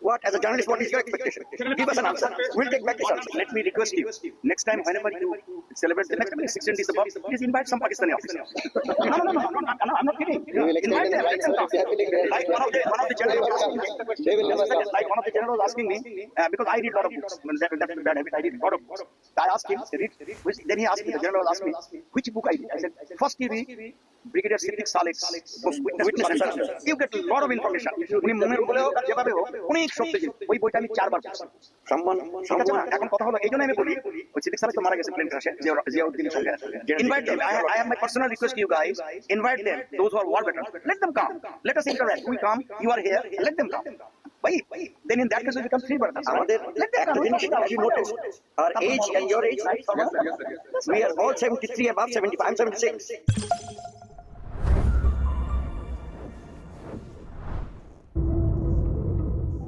What, as a journalist, what is your expectation? Give us an answer. We'll take back this answer. Let me request you, next time, whenever you celebrate the next 16th December, please invite some Pakistani officer. No, I'm not kidding. Invite them. Like one of the generals asking me, like one of the generals asking me, because I read a lot of books. That's a bad habit. I read a lot of books. I asked him, then he asked me, the general asked me, which book I read. I said, first TV, Brigadier Siddiq Saleh's Witness and Suspect. You get a lot of information. উনি মনের বলে হোক আর যেভাবে হোক অনেক শক্তি, ওই বইটা আমি 4 বার পড়ছি। সম্মান এখন কথা হলো, এই জন্য আমি বলি ওই সিদ্দিক সালেহ তো মারা গেছে প্লেন ক্র্যাশে জিয়াউদ্দিনের সঙ্গে। Invite them, I have my personal request to you guys, invite them, those who are war veterans, let them come, let us interact. We come, you are here, let them come. Why? Then in that case we become 3 brothers. Let them come. Have you noticed our age and your age? Yes. We are all 73 above 75. I'm 76.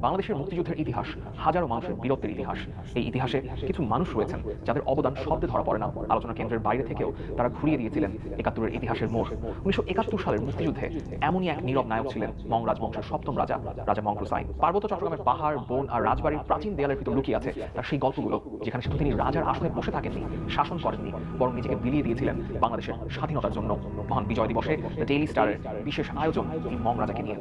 বাংলাদেশের মুক্তিযুদ্ধের ইতিহাস হাজারো মানুষের বীরত্বের ইতিহাস। এই ইতিহাসে কিছু মানুষ রয়েছেন যাদের অবদান শব্দে ধরা পড়ে না। আলোচনা কেন্দ্রের বাইরে থেকেও তারা ঘুরিয়ে দিয়েছিলেন ৭১-এর ইতিহাসের মোড়। ১৯৭১ সালের মুক্তিযুদ্ধে এমনই এক নীরব নায়ক ছিলেন মং রাজবংশের ৭ম রাজা, রাজা মং হুসাইন। পার্বত্য চট্টগ্রামের পাহাড়, বন আর রাজবাড়ির প্রাচীন দেয়ালের ভিতর লুকিয়ে আছে তার সেই গল্পগুলো, যেখানে শুধু তিনি রাজার আসনে বসে থাকেননি, শাসন করেননি, বরং নিজেকে বিলিয়ে দিয়েছিলেন বাংলাদেশের স্বাধীনতার জন্য। মহান বিজয় দিবসে দ্য ডেইলি স্টারের বিশেষ আয়োজন এই মং রাজাকে নিয়ে।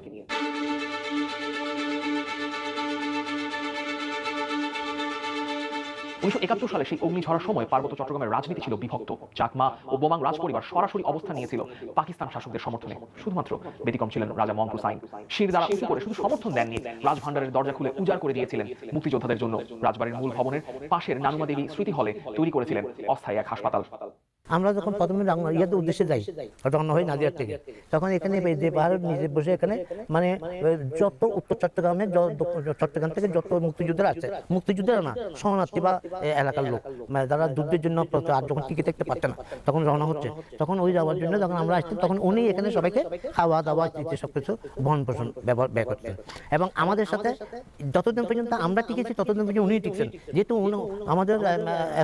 ১৯৭১ সালে সেই অগ্নিঝরার সময় পার্বত্য চট্টগ্রামের রাজনীতি ছিল বিভক্ত। চাকমা ও বোমাং রাজপরিবার সরাসরি অবস্থান নিয়েছিল পাকিস্তান শাসকদের সমর্থনে। শুধুমাত্র ব্যতিক্রম ছিলেন রাজা মং হুসাইন। শির দ্বারা উঁচু করে শুধু সমর্থন দেননি, রাজভান্ডারের দরজা খুলে উজাড় করে দিয়েছিলেন মুক্তিযোদ্ধাদের জন্য। রাজবাড়ির মূল ভবনের পাশের নানুমা দেবী স্মৃতি হলে তৈরি করেছিলেন অস্থায়ী এক হাসপাতাল। আমরা যখন প্রথমে ইয়াদের উদ্দেশ্যে যাই রওনা হই নাজিরার থেকে, তখন এখানে যে পাহাড় নিজে বসে এখানে মানে যত উত্তর চট্টগ্রামে চট্টগ্রাম থেকে যত মুক্তিযোদ্ধারা আছে, মুক্তিযোদ্ধারা না শরণার্থী বা এলাকার লোক, মানে যারা যুদ্ধের জন্য আর যখন টিকে থাকতে পারছে না তখন রওনা হচ্ছে, তখন ওই যাওয়ার জন্য যখন আমরা আসছি তখন উনি এখানে সবাইকে খাওয়া দাওয়া ইত্যাদি সব কিছু ভরণ পোষণ ব্যয় করতেন। এবং আমাদের সাথে যতদিন পর্যন্ত আমরা টিকেছি ততদিন পর্যন্ত উনি টিকছেন, যেহেতু আমাদের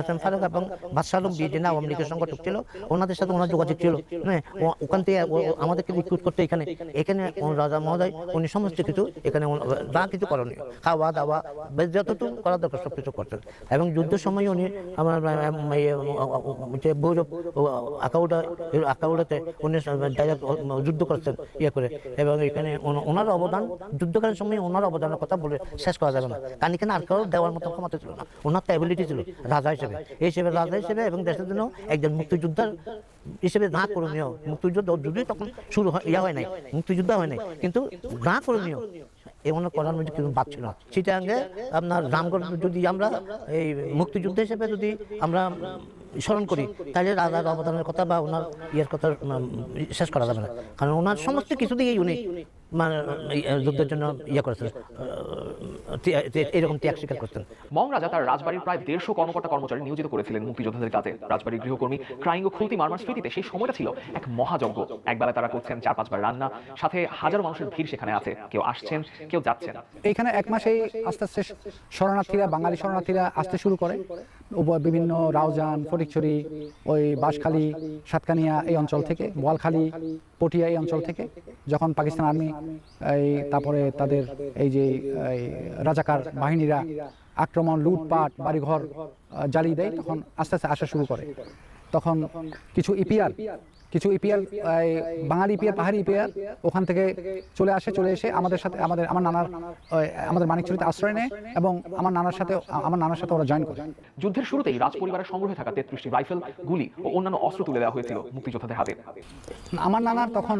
FM ফারুক এবং বাদশাহ আলম যে আওয়ামী লীগের সংগঠক ছিল, ওনাদের সাথে ওনার যোগাযোগ ছিল। হ্যাঁ, ওখান থেকে আমাদেরকে রিক্রুট করতে এখানে রাজা মহোদয় উনি সমস্ত কিছু এখানে যা কিছু করণীয়, খাওয়া দাওয়া যতটুকু করা দরকার সব কিছু করতেন। এবং যুদ্ধের সময় উনি আমার ভৈরব আকাউড়াতে উনি যুদ্ধ করতেন ইয়ে করে। এবং এখানে ওনার অবদান যুদ্ধকালীন সময় ওনার অবদানের কথা বলে শেষ করা যাবে না, কারণ এখানে আর কারো দেওয়ার মতো ক্ষমতা ছিল না। ওনার তো অ্যাবিলিটি ছিল রাজা হিসেবে রাজা হিসেবে এবং দেশের জন্য একজন মুক্তিযোদ্ধার হিসেবে না করণীয়। মুক্তিযুদ্ধ যদিও তখন শুরু হয় নাই, মুক্তিযুদ্ধ হয় নাই, কিন্তু না করণীয় এমন করার মধ্যে কিছু বাদ ছিল না। সেটা আগে আপনার রামগড় যদি আমরা এই মুক্তিযুদ্ধ হিসেবে যদি আমরা স্মরণ করি, তাহলে রাজার অবদানের কথা বা ওনার ইয়ের কথা শেষ করা যাবে না, কারণ ওনার সমস্ত কিছু দিয়েই উনি মানে যুদ্ধের জন্য ইয়ে করেছেন, এরকম ত্যাগ স্বীকার করতেন। মং রাজা তার রাজবাড়ির প্রায় 150 কর্মকর্তা কর্মচারী নিয়োজিত করেছিলেন মুক্তিযোদ্ধাদের কাজে। রাজবাড়ির গৃহকর্মী ক্রাইং ও খুলতি মারমার স্মৃতিতে সেই সময়টা ছিল এক মহাযজ্ঞ। একবেলা তারা করছেন 4-5 বার রান্না, সাথে হাজারো মানুষের ভিড় সেখানে আছে, কেউ আসছেন কেউ যাচ্ছেন। এইখানে এক মাসেই আস্তে আস্তে শরণার্থীরা, বাঙালি শরণার্থীরা আসতে শুরু করে। বিভিন্ন রাউজান, ফটিকছড়ি, ওই বাঁশখালী, সাতকানিয়া এই অঞ্চল থেকে, বোয়ালখালী, পটিয়া এই অঞ্চল থেকে যখন পাকিস্তান আর্মি তারপরে তাদের এই যে রাজাকার বাহিনীরা আক্রমণ, লুটপাট, বাড়িঘর জ্বালিয়ে দেয়, তখন আস্তে আস্তে আসা শুরু করে। তখন কিছু ইপিআর, বাঙালি ইপিআর, পাহাড়ি ইপিআর ওখান থেকে চলে এসে আমাদের সাথে আমাদের মানিকছড়িতে আশ্রয় নেয় এবং আমার নানার সাথে ওরা জয়েন করে। যুদ্ধের শুরুতেই রাজ পরিবারের সংগ্রহে থাকা 33টি রাইফেল, গুলি ও অন্যান্য অস্ত্র তুলে দেওয়া হয়েছিল মুক্তিযোদ্ধাদের হাতে। আমার নানার তখন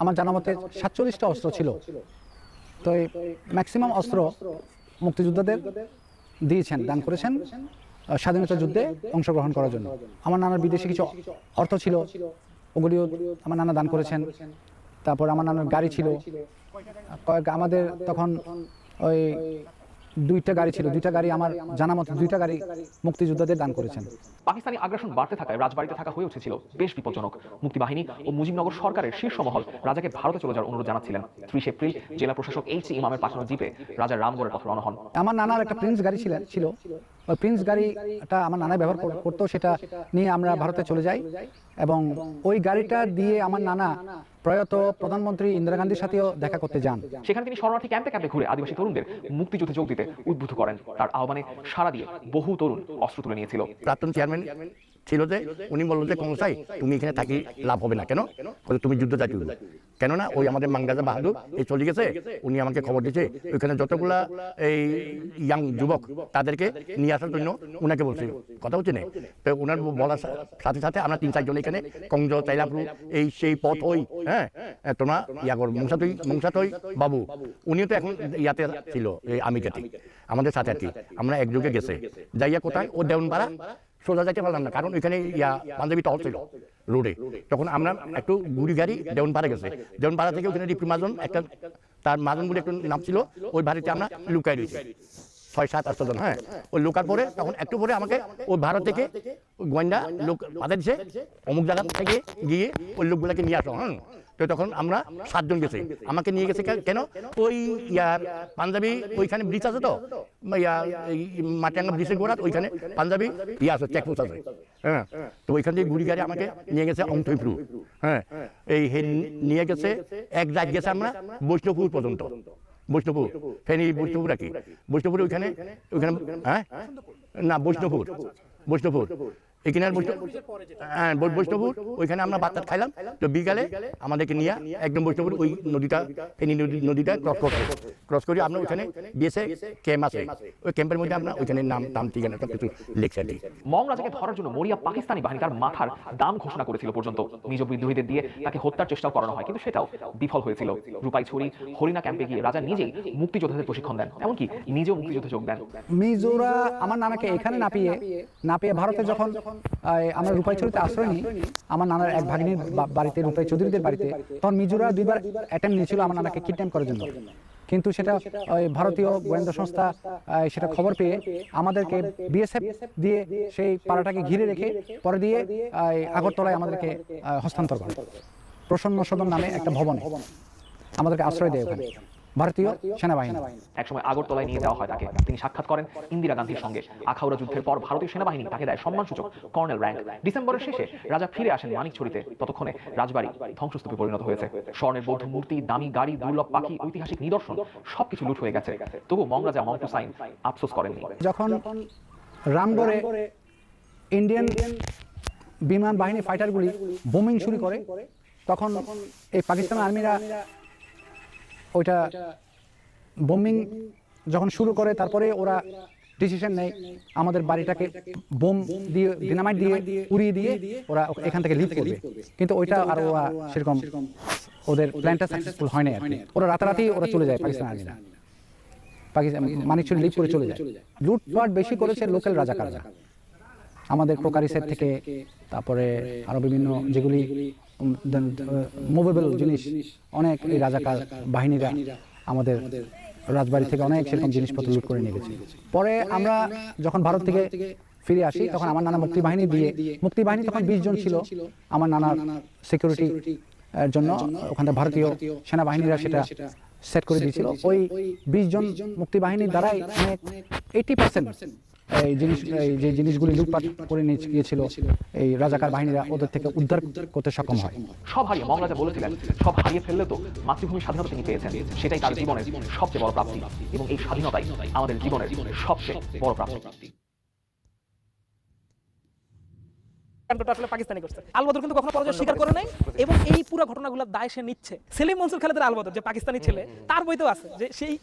আমার জানা মতে 47টা অস্ত্র ছিল। তো এই ম্যাক্সিমাম অস্ত্র মুক্তিযোদ্ধাদের দিয়েছেন, দান করেছেন স্বাধীনতা যুদ্ধে অংশগ্রহণ করার জন্য। আমার নানার বিদেশে কিছু অর্থ ছিল, ওগুলিও আমার নানা দান করেছেন। তারপর আমার নানার গাড়ি ছিল, আমাদের তখন ওই 2টা গাড়ি ছিল, 2টা গাড়ি আমার জানা মতো 2টা গাড়ি মুক্তিযোদ্ধাদের দান করেছেন। পাকিস্তানি আগ্রাসন বাড়তে থাকায় রাজবাড়িতে থাকা হয়ে উঠেছিল বেশ বিপজ্জনক। মুক্তিবাহিনী ও মুজিবনগর সরকারের শীর্ষ মহল রাজাকে ভারতে চলে যাওয়ার অনুরোধ জানাচ্ছিলেন। 30 এপ্রিল জেলা প্রশাসক এইচ ইমামের পাঠানো জিপে রাজা রামগড়ের পথে রওনা হন। আমার নানার একটা প্রিন্স গাড়ি ছিল, ওই প্রিন্স গাড়িটা আমার নানা ব্যবহার করতো, সেটা নিয়ে আমরা ভারতে চলে যাই এবং ওই গাড়িটা দিয়ে আমার নানা প্রয়াত প্রধানমন্ত্রী ইন্দিরা গান্ধীর সাথেও দেখা করতে যান। সেখানে তিনি শরণার্থী ক্যাম্পে ক্যাম্পে ঘুরে আদিবাসী তরুণদের মুক্তিযুদ্ধে যোগ দিতে উদ্বুদ্ধ করেন। তার আহ্বানে সাড়া দিয়ে বহু তরুণ অস্ত্র তুলে নিয়েছিল। প্রাক্তন চেয়ারম্যান ছিল যে উনি বললো যে কমসাই তুমি এখানে থাকি লাভ হবে না, কেন তুমি যুদ্ধ জাতীয়, কেননা ওই আমাদের মাংরাজা বাহাদুর এই চলে গেছে, উনি আমাকে খবর দিয়েছে ওইখানে যতগুলা এই ইয়াং যুবক তাদেরকে নিয়ে আসার জন্য উনাকে বলছে, কথা হচ্ছে না। তো ওনার বলার সাথে সাথে আমরা 3-4 জন এখানে কংজ, চাইলাপুর এই সেই পথ ওই তোমরা ইয়া কর মংসাতই বাবু, উনিও তো এখন ইয়াতে ছিল এই আমিকাতে আমাদের সাথে আর কি। আমরা একযোগে গেছে যাইয়া কোথায় ও দেওয়ানপাড়া সোজা যাইতে পারলাম না, কারণ ওইখানে পাঞ্জাবি টল ছিল রোডে। তখন আমরা একটু গুড়ি গাড়ি দেওয়ানপাড়া গেছে, দেওয়ানপাড়া থেকে ওখানে রিপি মাজন একটা, তার মাজন বলে একটু নাম ছিল, ওই বাড়িতে আমরা লুকাই রয়েছি 6-7-8 জন। ওই লুকার পরে তখন একটু পরে আমাকে ওই ভারত থেকে গোয়েন্দা লোক বাধা দিছে, অমুক জায়গা থেকে গিয়ে ওই লোকগুলাকে নিয়ে আসো। তো তখন আমরা 7 জন গেছি, আমাকে নিয়ে গেছে কেন, ওই পাঞ্জাবি ওইখানে ব্রিজ আছে তো মাটিয়াঙ্গা ব্রিজের গোড়াত ওইখানে পাঞ্জাবি আছে, চেকপোস্ট আছে। তো ওইখান থেকে গুড়ি গাড়ি আমাকে নিয়ে গেছে অংথইপ্রু। এই নিয়ে গেছে এক রাত গেছে আমরা বৈষ্ণবপুর পর্যন্ত, বৈষ্ণবপুর ফেনী বৈষ্ণবপুর আর কি, বৈষ্ণবপুর ওইখানে না বৈষ্ণবপুর এখানে বৈষ্ণবপুর ওইখানে আমরা ভাত খাইলাম। তো বিকালে আমাদেরকে নিয়ে একদম বৈষ্ণবপুর ওই নদীটা, ফেনী নদীটা ক্রস করে আমরা ওইখানে গিয়েছে ক্যাম্প আছে, ওই ক্যাম্পের মধ্যে আমরা ওইখানে নাম ঠিকানা সব কিছু লিখছে আর কি। মং রাজাকে ধরার জন্য মরিয়া পাকিস্তানি বাহিনী তার মাথার দাম ঘোষণা করেছিল পর্যন্ত। নিজ বিদ্রোহীদের দিয়ে তাকে হত্যার চেষ্টাও করানো হয়, কিন্তু সেটাও বিফল হয়েছিল। রূপাইছড়ি হরিণা ক্যাম্পে গিয়ে রাজা নিজেই মুক্তিযোদ্ধাদের প্রশিক্ষণ দেন, এমনকি নিজেও মুক্তিযুদ্ধে যোগ দেন। মিজোরা আমার নানাকে এখানে না পেয়ে ভারতে যখন আমরা রূপাইছড়িতে আশ্রয় নিই, আমার নানার এক ভাগ্নির বাড়িতে, রূপাই চৌধুরীদের বাড়িতে, তখন মিজোরা 2বার অ্যাটেম্প নিয়েছিল আমার নানাকে কিডন্যাপ করার জন্য। কিন্তু সেটা ভারতীয় গোয়েন্দা সংস্থা সেটা খবর পেয়ে আমাদেরকে বিএসএফ দিয়ে সেই পাড়াটাকে ঘিরে রেখে পরে দিয়ে আগরতলায় আমাদেরকে হস্তান্তর করে। প্রসন্ন সদন নামে একটা ভবনে আমাদেরকে আশ্রয় দেয় ওখানে ভারতীয় সেনাবাহিনী। একসময় আগরতলায় নিয়ে যাওয়া হয় তাকে। তিনি সাক্ষাৎ করেন ইন্দিরা গান্ধীর সঙ্গে। আখাউড়া যুদ্ধের পর ভারতীয় সেনাবাহিনী তাকে দেয় সম্মানসূচক কর্নেল র্যাঙ্ক। ডিসেম্বরের শেষে রাজা ফিরে আসেন মানিকছড়িতে। ততক্ষণে রাজবাড়ি ধ্বংসস্তূপে পরিণত হয়েছে। স্বর্ণের বৌদ্ধ মূর্তি, দামি গাড়ি, দুর্লভ পাখি, ঐতিহাসিক নিদর্শন সবকিছু লুট হয়ে গেছে। তবু মং রাজা মং হুসাইন আফসোস করেননি। যখন রামগড়ে ইন্ডিয়ান বিমান বাহিনী ফাইটারগুলি বোমিং শুরু করে, তখন এই পাকিস্তান আর্মিরা ওইটা বোমিং যখন শুরু করে, তারপরে ওরা ডিসিশন নেয় আমাদের বাড়িটাকে বোম দিয়ে, ডিনামাইট দিয়ে উড়িয়ে দিয়ে ওরা এখান থেকে লিভ করবে। কিন্তু ওইটা আর ওরা সেরকম ওদের প্ল্যানটা সাকসেসফুল হয় না আর কি। ওরা রাতারাতি ওরা চলে যায়, পাকিস্তান আর্মিরা মানিকছড়ি লিভ করে চলে যায়। লুটপাট বেশি করেছে লোকাল রাজাকাররা, আমাদের প্রকারিসের থেকে, তারপরে আরো বিভিন্ন যেগুলি মুভেবল জিনিস অনেক এই রাজাকার বাহিনীরা আমাদের রাজবাড়ি থেকে অনেক সেরকম জিনিসপত্র লুট করে নিয়ে গেছে। পরে আমরা যখন ভারত থেকে ফিরে আসি তখন আমার নানা মুক্তিবাহিনী তখন 20 জন ছিল। আমার নানার সিকিউরিটি এর জন্য ওখানে ভারতীয় সেনাবাহিনীরা সেটা সেট করে দিয়েছিল। ওই 20 জন মুক্তিবাহিনীর দ্বারাই অনেক 80% এই যে জিনিসগুলি লুটপাট করে নিয়ে গিয়েছিল এই রাজাকার বাহিনীরা ওদের থেকে উদ্ধার করতে সক্ষম হয়। সব হারিয়ে মহারাজা বলেছিলেন, সব হারিয়ে ফেললে তো মাতৃভূমির স্বাধীনতা তিনি পেয়েছেন, সেটাই তার জীবনের সবচেয়ে বড় প্রাপ্তি, এবং এই স্বাধীনতাই আমাদের জীবনের সবচেয়ে বড় প্রাপ্তি। আসলে পাকিস্তানি করছে। আল-বদর কিন্তু কখনো পরাজয় স্বীকার করে নাই, এবং এই পুরো ঘটনাগুলোর দায় সে নিচ্ছে। সেলিম মনসুর খালেদের আল-বদর যে পাকিস্তানি ছেলে, তার বইতেও আছে যে সেই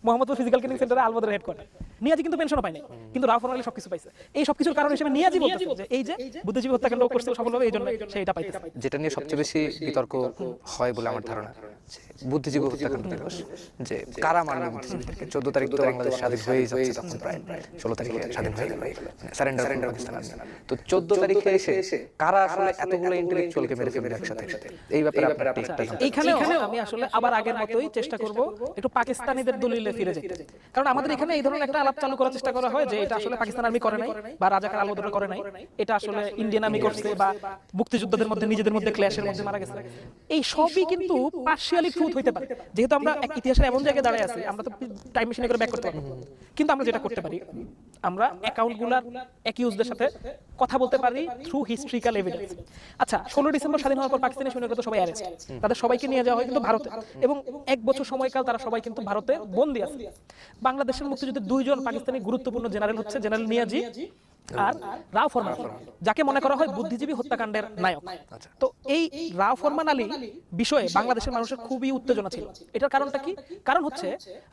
মোহাম্মদপুর ফিজিক্যাল ট্রেনিং সেন্টারে আল-বদরের হেডকোয়ার্টার। নিয়াজি কিন্তু পেনশনও পায়নি, কিন্তু রাউফর আলী সবকিছু পাইছে। এই সবকিছুর কারণ হিসেবে নিয়াজি বলছে যে এই যে বুদ্ধিজীবী হত্যাকাণ্ড করছে সফলভাবে, এই জন্য সে এটা পাইছে। যেটা নিয়ে সবচেয়ে বেশি বিতর্ক হয় বলে আমার ধারণা, বুদ্ধিজীবী হত্যাকাণ্ড দিবস, যে কারা মারল বুদ্ধিজীবীদেরকে। 14 তারিখ তো বাংলাদেশ স্বাধীন হয়েই যাচ্ছে, তখন প্রায় 16 তারিখে স্বাধীন হয়ে গেল, সারেন্ডার পাকিস্তান। তো 14 তারিখে এসে কারা আসলে এতগুলো ইন্টেলেকচুয়ালকে মেরে ফেলবে একসাথে, এই ব্যাপারে আপনারা এইখানে আমি আসলে আবার আগের মতোই চেষ্টা করব একটু পাকিস্তানিদের দলিলে ফিরে যেতে। কারণ আমাদের এখানে এই ধরনের একটা আলাপ চালু করার চেষ্টা করা হয় যে এটা আসলে পাকিস্তান আর্মি করে নাই বা রাজাকার আল-বদর করে নাই, এটা আসলে ইন্ডিয়ান আর্মি করছে বা মুক্তিযোদ্ধাদের মধ্যে নিজেদের মধ্যে ক্ল্যাশের মধ্যে মারা গেছে। এই সবই কিন্তু পার্শিয়ালি ট্রুথ হইতে পারে, যেহেতু আমরা এক ইতিহাসের এমন জায়গায় দাঁড়ায় আছি, আমরা তো টাইম মেশিনে করে ব্যাক করতে পারবো। কিন্তু আমরা যেটা করতে পারি, আমরা অ্যাকাউন্টগুলোর অ্যাকিউজদের সাথে কথা বলতে পারি থ্রু হিস্ট্রিক্যাল এভিডেন্স। আচ্ছা, 16 ডিসেম্বর স্বাধীন হওয়ার পর পাকিস্তানি সৈন্যরা তো সবাই অ্যারেস্ট, তাদের সবাইকে নিয়ে যাওয়া হয় কিন্তু ভারতে, এবং 1 বছর সময়কাল তারা সবাই কিন্তু ভারতে বন্দী আছে। বাংলাদেশের মুক্তিযুদ্ধে 2 জন পাকিস্তানি গুরুত্বপূর্ণ জেনারেল হচ্ছে জেনারেল নিয়াজি আর রাও ফরমান, যাকে মনে করা হয় বুদ্ধিজীবী হত্যাকাণ্ডের নায়ক। তো এই রাও ফরমান আলী বিষয়ে বাংলাদেশের মানুষের খুবই উত্তেজনা ছিল। এটার কারণটা কি? কারণ হচ্ছে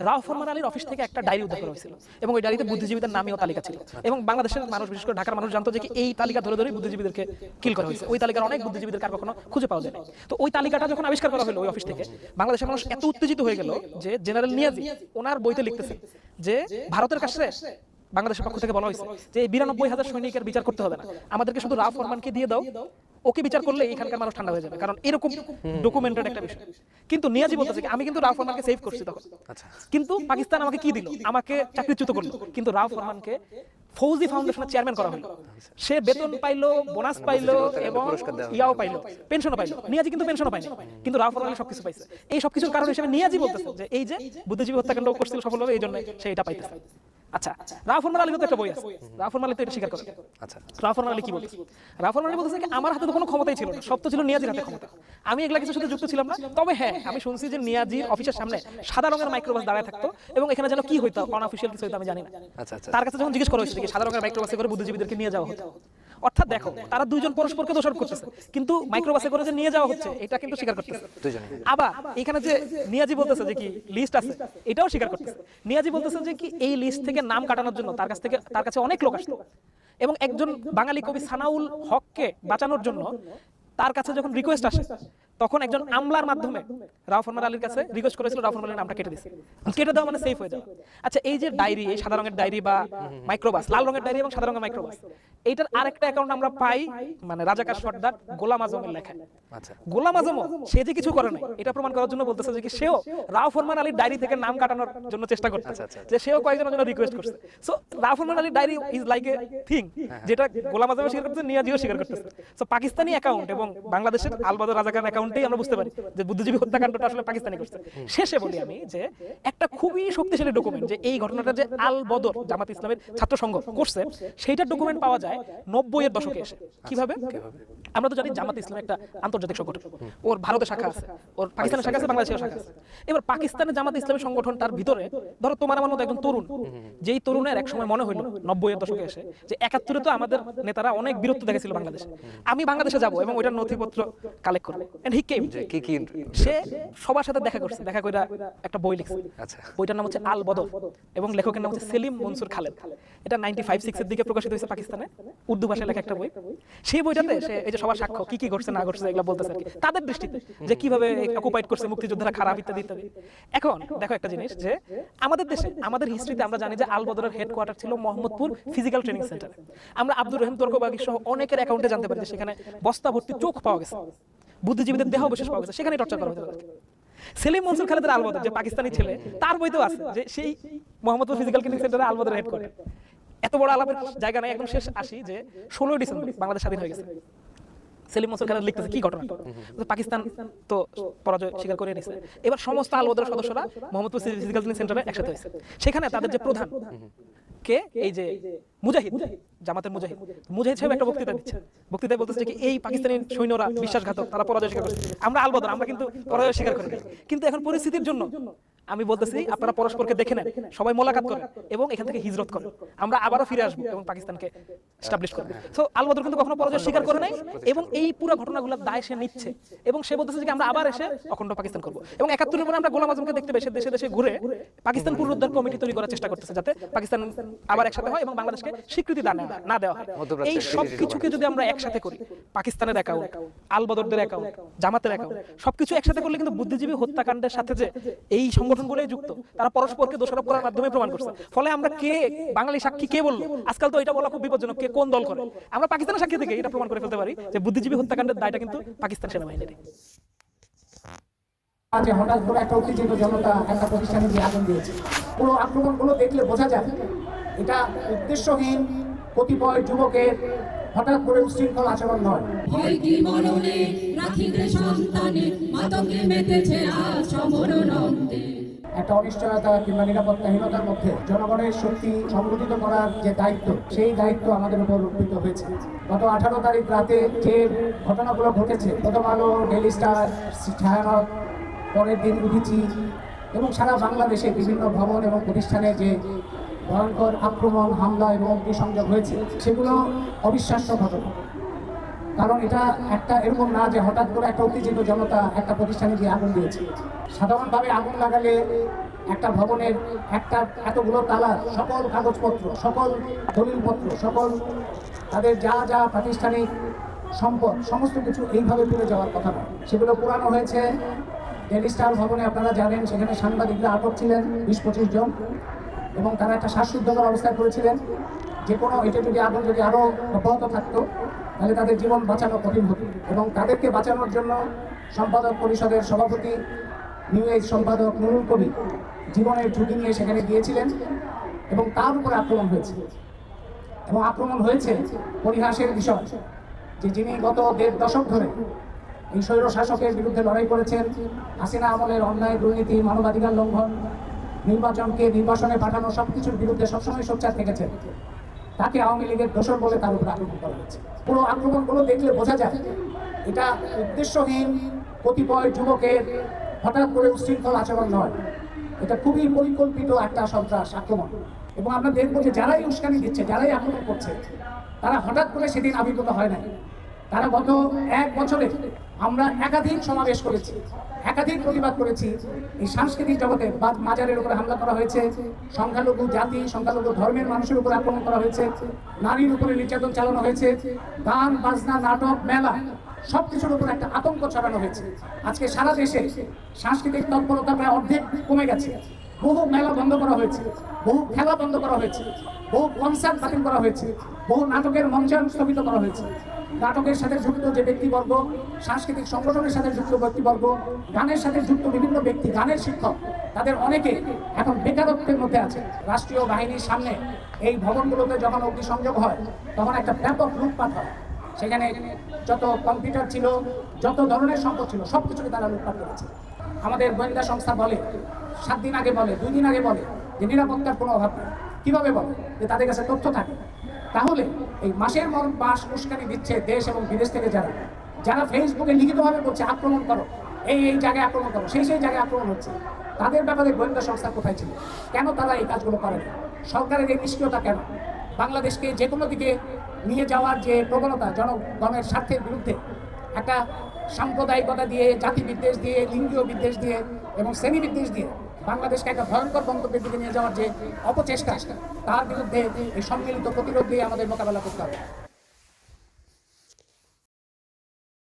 রাও ফরমান আলীর অফিস থেকে একটা ডায়েরি উদ্ধার করা হয়েছিল, এবং ওই ডায়েরিতে বুদ্ধিজীবীদের নামীয় তালিকা ছিল, এবং বাংলাদেশের মানুষ, বিশেষ করে ঢাকার মানুষ জানতো যে এই তালিকা ধরে ধরে বুদ্ধিজীবীদেরকে কিল করা হয়েছে। ওই তালিকার অনেক বুদ্ধিজীবীদের কার কখনো খুঁজে পাওয়া যায়। তো ওই তালিকাটা যখন আবিষ্কার করা হলো ওই অফিস থেকে, বাংলাদেশের মানুষ এত উত্তেজিত হয়ে গেল যে জেনারেল নিয়াজি ওনার বইতে লিখতেছে যে ভারতের কাছে বাংলাদেশের পক্ষ থেকে বলা হয়েছে যে 92,000 সৈনিকের বিচার করতে হবে না, আমাদেরকে শুধু রাও ফরমানকে দিয়ে দাও, ওকে বিচার করলে এখানকার মানুষ ঠান্ডা হয়ে যাবে, কারণ এরকম ডকুমেন্টেড একটা বিষয়। কিন্তু নিয়াজি বলতেছে আমি কিন্তু রাও ফরমানকে সেভ করছি তখন, কিন্তু পাকিস্তান আমাকে কি দিল? আমাকে চাকরিচ্যুত করলো, কিন্তু রাও ফরমানকে ফৌজি ফাউন্ডেশনের চেয়ারম্যান করা হলো, সে বেতন পাইলো, বোনাস পাইলো, এবং ইয়াও পাইলো, পেনশনও পাইলো। নিয়াজি কিন্তু পেনশনও পায়নি, কিন্তু রাও ফরমান সবকিছু পাইছে। এই সবকিছুর কারণ হিসেবে নিয়াজি বলতেছে যে এই যে বুদ্ধিজীবী হত্যাকাণ্ড করছিল সফলভাবে, এই জন্য সে এটা পাইতেছে। আচ্ছা, রাও ফরমান আলীর তো একটা বই আছে, রাও ফরমান আলী তো এটা স্বীকার করে। আচ্ছা, রাও ফরমান আলী কি বলছে? রাও ফরমান আলী বলতেছে আমার হাতে তো কোনো ক্ষমতাই ছিল না, সব তো ছিল নিয়াজির হাতে ক্ষমতা, আমি এগুলা কিছুর সাথে যুক্ত ছিলাম না। তবে হ্যাঁ, আমি শুনছি যে নিয়াজির অফিসের সামনে সাদা রঙের মাইক্রোবাস দাঁড়ায় থাকতো, এবং এখানে যেন কি হইতো, অনঅফিশিয়াল কিছু হইতো আমি জানি না। তার কাছে যখন জিজ্ঞেস করা হয়েছে যে সাদা রঙের মাইক্রোবাসে করে বুদ্ধিজীবীদেরকে নিয়ে যাওয়া হতো, অর্থাৎ দেখো তারা 2 জন পরস্পরকে দোষারোপ করতেছে, কিন্তু মাইক্রোবাসে করে যে নিয়ে যাওয়া হচ্ছে এটা কিন্তু স্বীকার করতেছে। আবার এখানে যে নিয়াজি বলতেছে যে কি লিস্ট আছে, এটাও স্বীকার করতেছে। নিয়াজি বলতেছে যে কি এই লিস্ট থেকে নাম কাটানোর জন্য তার কাছে অনেক লোক আসতো, এবং একজন বাঙালি কবি সানাউল হককে বাঁচানোর জন্য তার কাছে যখন রিকোয়েস্ট আসে, তখন একজন আমলার মাধ্যমে রাও ফরমান আলীর কাছে রিকোয়েস্ট করেছিল, রাও ফরমান আলীর নামটা কেটে দিয়েছে, কেটে দেওয়া মানে সেফ হয়ে যাওয়া। আচ্ছা, এই যে ডায়েরি, এই সাদা রঙের ডায়েরি বা মাইক্রোবাস, লাল রঙের ডায়েরি এবং সাদা রঙের মাইক্রোবাস, এইটার আরেকটা অ্যাকাউন্ট আমরা পাই মানে রাজাকার সর্দার গোলাম আজমের লেখা। গোলাম আজম সে যে কিছু করে নাই এটা প্রমাণ করার জন্য বলতেছে যে কি সেও রাও ফরমান আলীর ডায়েরি থেকে নাম কাটানোর জন্য চেষ্টা করতেছে, যে সেও কয়েকজনের জন্য রিকোয়েস্ট করছে। সো রাও ফরমান আলীর diary is like a thing, যেটা গোলাম আজম স্বীকার করতেছে, নিয়াজিও স্বীকার করতেছে। সো পাকিস্তানি অ্যাকাউন্ট এবং বাংলাদেশের আল-বদর রাজাকার অ্যাকাউন্টেই আমরা বুঝতে পারি যে বুদ্ধিজীবী হত্যাকাণ্ডটা আসলে পাকিস্তানি করছে। শেষে বলি আমি যে একটা খুবই শক্তিশালী ডকুমেন্ট, যে এই ঘটনাটা যে আল-বদর জামাত ইসলামের ছাত্র সংঘ করছে, সেইটার ডকুমেন্ট পাওয়া যায় 90-এর দশকে এসে। কিভাবে? আমরা তো জানি জামাত ইসলাম একটা আন্তর্জাতিক সংগঠন, ওর ভারতের শাখা আছে, ওর পাকিস্তানের শাখা আছে, বাংলাদেশের শাখা আছে। এবার পাকিস্তানের জামাত ইসলামী সংগঠনটার ভিতরে ধরো তোমার আমার মতো একজন তরুণ, যেই তরুণের এক সময় মনে হইল 90-এর দশকে এসে যে 71-এ তো আমাদের নেতারা অনেক বীরত্ব দেখেছিল বাংলাদেশে, আমি বাংলাদেশে যাব এবং ওইটার নথিপত্র কালেক্ট করব। এন্ড হি কেম, সে সবার সাথে দেখা করছে, দেখা কইরা একটা বই লিখছে। বইটার নাম হচ্ছে আল-বদর, এবং লেখকের নাম হচ্ছে সেলিম মনসুর খালেদ। এটা 95-6 এর দিকে প্রকাশিত হয়েছে পাকিস্তানে, উর্দু ভাষায় লেখা একটা বই। সেই বইটাতে সে এই যে সবার সাক্ষ্য কি কি ঘটছে না ঘটছে এগুলো বলতেছে আর কি, তাদের দৃষ্টিতে যে কিভাবে অকুপাইড করছে মুক্তিযোদ্ধারা, খারাপ ইত্যাদি ইত্যাদি। এখন দেখো একটা জিনিস, যে আমাদের দেশে, আমাদের হিস্ট্রিতে আমরা জানি যে আল-বদরের হেডকোয়ার্টার ছিল মোহাম্মদপুর ফিজিক্যাল ট্রেনিং সেন্টারে। আমরা আব্দুর রহিম তর্কবাগী সহ অনেকের অ্যাকাউন্টে জানতে পারি যে সেখানে বস্তা ভর্তি চোখ পাওয়া গেছে, বুদ্ধিজীবীদের দেহ অবশেষ পাওয়া গেছে, সেখানে টর্চার করা হতো। সেলিম মনসুর খালেদের আলবদর যে পাকিস্তানি ছেলে, তার বইতেও আছে যে সেই মোহাম্মদপুর ফিজিক্যাল ট্রেনিং সেন্টারে আলবদর হেডকোয়ার্টার। এত বড় আলাপের জায়গা নাই, একদম শেষ আসি যে 16 ডিসেম্বর বাংলাদেশ স্বাধীন হয়ে গেছে। সেলিম মনসুর খালেদ লিখতেছে কি ঘটনা, পাকিস্তান তো পরাজয় স্বীকার করে নিয়েছে, এবার সমস্ত আলবদরের সদস্যরা মোহাম্মদপুর ফিজিক্যাল ট্রেনিং সেন্টারে একসাথে হয়েছে। সেখানে তাদের যে প্রধান কে, এই যে মুজাহিদ, জামাতের মুজাহিদ সাহেব একটা বক্তৃতা দিচ্ছে। বক্তৃতায় বলতেছে যে এই পাকিস্তানি সৈন্যরা বিশ্বাসঘাতক, তারা পরাজয় স্বীকার করেছে, আমরা আলবদর, আমরা কিন্তু পরাজয় স্বীকার করি। কিন্তু এখন পরিস্থিতির জন্য আমি বলতেছি আপনারা পরস্পরকে দেখে নেন, সবাই মোলাকাত করেন এবং এখান থেকে হিজরত করেন, আমরা আবারও ফিরে আসবো এবং পাকিস্তানকে এস্টাবলিশ করবো। সো আলবদর কিন্তু কখনো পরাজয় স্বীকার করে নাই এবং এই পুরো ঘটনাগুলোর দায় সে নিচ্ছে এবং সে বলতেছে যে আমরা আবার এসে অখণ্ড পাকিস্তান করবো। এবং 71-এর পরে আমরা গোলাম আজমকে দেখতে পেয়ে দেশে দেশে ঘুরে পাকিস্তান পুনরুদ্ধার কমিটি তৈরি করার চেষ্টা করতেছে, যাতে পাকিস্তান আবার একসাথে হয় এবং বাংলাদেশকে স্বীকৃতি না দেওয়া হয়। এই সব কিছুকে যদি আমরা একসাথে করি, পাকিস্তানের অ্যাকাউন্ট, আলবদরদের অ্যাকাউন্ট, জামাতের অ্যাকাউন্ট, সবকিছু একসাথে করলে কিন্তু বুদ্ধিজীবী হত্যাকাণ্ডের সাথে যে এই সংগঠনগুলোই যুক্ত, তারা পরস্পরকে দোষারোপ করার মাধ্যমে প্রমাণ করছে। ফলে আমরা কে বাঙালি সাক্ষী কে বললো, আজকাল তো এটা বলা খুব বিপজ্জনক, কে কোন দল করে, আমরা পাকিস্তানের সাক্ষী থেকে এটা প্রমাণ করে ফেলতে পারি যে বুদ্ধিজীবী হত্যাকাণ্ডের দায়টা কিন্তু পাকিস্তান সেনাবাহিনীর। যে হঠাৎ করে একটা উত্তেজিত জনতা একটা প্রতিষ্ঠানে যে আগুন দিয়েছে, পুরো আক্রমণগুলো দেখলে বোঝা যায় এটা উদ্দেশ্যহীন কতিপয় যুবকের হঠাৎ করে উশৃঙ্খল আচরণ নয়। একটা অনিশ্চয়তা কিংবা নিরাপত্তাহীনতার মধ্যে জনগণের শক্তি সংগঠিত করার যে দায়িত্ব, সেই দায়িত্ব আমাদের উপর অর্পিত হয়েছে। গত 18 তারিখ রাতে যে ঘটনাগুলো ঘটেছে, প্রথম আলো, ডেইলি স্টার, ছায়ানট, পরের দিন উঠেছি এবং সারা বাংলাদেশে বিভিন্ন ভবন এবং প্রতিষ্ঠানে যে ভয়ঙ্কর আক্রমণ, হামলা এবং অগ্নিসংযোগ হয়েছে, সেগুলো অবিশ্বাস্য ঘটনা। কারণ এটা একটা এরকম না যে হঠাৎ করে একটা উত্তেজিত জনতা একটা প্রতিষ্ঠানে গিয়ে আগুন দিয়েছে। সাধারণভাবে আগুন লাগালে একটা ভবনের একটা এতগুলো তালার সকল কাগজপত্র, সকল দলিলপত্র, সকল তাদের যা যা প্রাতিষ্ঠানিক সম্পদ, সমস্ত কিছু এইভাবে পুড়ে যাওয়ার কথা নয়। সেগুলো পুরানো হয়েছে। ডেইলি স্টার ভবনে আপনারা জানেন সেখানে সাংবাদিকরা আটক ছিলেন 20-25 জন এবং তারা একটা শ্বাসরুদ্ধকর অবস্থায় পড়েছিলেন। যে কোনো এটা যদি আগুন যদি আরও অব্যাহত থাকতো তাহলে তাদের জীবন বাঁচানো কঠিন হতো এবং তাদেরকে বাঁচানোর জন্য সম্পাদক পরিষদের সভাপতি, নিউ এজ সম্পাদক নুরুল কবির জীবনের ঝুঁকি নিয়ে সেখানে গিয়েছিলেন এবং তার উপরে আক্রমণ হয়েছে। এবং আক্রমণ হয়েছে পরিহাসের বিষয় যে যিনি গত 1.5 দশক ধরে এই স্বৈর শাসকের বিরুদ্ধে লড়াই করেছেন, হাসিনা আমলের অন্যায়, দুর্নীতি, মানবাধিকার লঙ্ঘন, নির্বাসনে পাঠানো সবকিছুর বিরুদ্ধে সবসময় সোচ্চার থেকেছেন, তাকে আওয়ামী লীগের দোষর বলে তার উপর আক্রমণ করা হয়েছে। পুরো আক্রমণগুলো দেখলে বোঝা যায় এটা উদ্দেশ্যহীন কতিপয় যুবকের হঠাৎ করে উশৃঙ্খল আচরণ নয়, এটা খুবই পরিকল্পিত একটা সন্ত্রাস আক্রমণ। এবং আমরা দেখবো যে যারাই উস্কানি দিচ্ছে, যারাই আক্রমণ করছে, তারা হঠাৎ করে সেদিন আবির্ভূত হয় না। তারা গত 1 বছরে আমরা একাধিক সমাবেশ করেছি, একাধিক প্রতিবাদ করেছি। এই সাংস্কৃতিক জগতে মাজারের উপরে হামলা করা হয়েছে, সংখ্যালঘু জাতি, সংখ্যালঘু ধর্মের মানুষের উপর আক্রমণ করা হয়েছে, নারীর উপরে নির্যাতন চালানো হয়েছে, গান বাজনা, নাটক, মেলা সবকিছুর উপর একটা আতঙ্ক ছড়ানো হয়েছে। আজকে সারা দেশে সাংস্কৃতিক তৎপরতা প্রায় অর্ধেক কমে গেছে। বহু মেলা বন্ধ করা হয়েছে, বহু খেলা বন্ধ করা হয়েছে, বহু কনসার্ট বাতিল করা হয়েছে, বহু নাটকের মঞ্চায়ন স্থগিত করা হয়েছে। নাটকের সাথে যুক্ত যে ব্যক্তিবর্গ, সাংস্কৃতিক সংগঠনের সাথে যুক্ত ব্যক্তিবর্গ, গানের সাথে যুক্ত বিভিন্ন ব্যক্তি, গানের শিক্ষক, তাদের অনেকে এখন বেকারত্বের মধ্যে আছে। রাষ্ট্রীয় বাহিনীর সামনে এই ভবনগুলোতে যখন অগ্নিসংযোগ হয় তখন একটা ব্যাপক লুটপাট হয়। সেখানে যত কম্পিউটার ছিল, যত ধরনের সম্পদ ছিল, সব কিছুকে তারা লুটপাট করেছে। আমাদের গোয়েন্দা সংস্থা বলে, 7 দিন আগে বলে, 2 দিন আগে বলে যে নিরাপত্তার কোনো অভাব নেই। কীভাবে বলে? যে তাদের কাছে তথ্য থাকে। তাহলে এই মাসের পর মাস উস্কানি দিচ্ছে দেশ এবং বিদেশ থেকে যারা ফেসবুকে লিখিতভাবে বলছে আক্রমণ করো, এই জায়গায় আক্রমণ করো, সেই জায়গায় আক্রমণ হচ্ছে, তাদের ব্যাপারে গোয়েন্দা সংস্থা কোথায় ছিল? কেন তারা এই কাজগুলো করে না? সরকারের এই নিষ্ক্রিয়তা কেন? বাংলাদেশকে যে কোনো দিকে নিয়ে যাওয়ার যে প্রবণতা, জনগণের স্বার্থের বিরুদ্ধে একটা সাম্প্রদায়িকতা দিয়ে, জাতি বিদ্বেষ দিয়ে, লিঙ্গীয় বিদ্বেষ দিয়ে এবং শ্রেণী বিদ্বেষ দিয়ে বাংলাদেশকে একটা ভয়ঙ্কর গন্তব্যের দিকে নিয়ে যাওয়ার যে অপচেষ্টা, তার বিরুদ্ধে এই সম্মিলিত প্রতিরোধ দিয়ে আমাদের মোকাবেলা করতে হবে।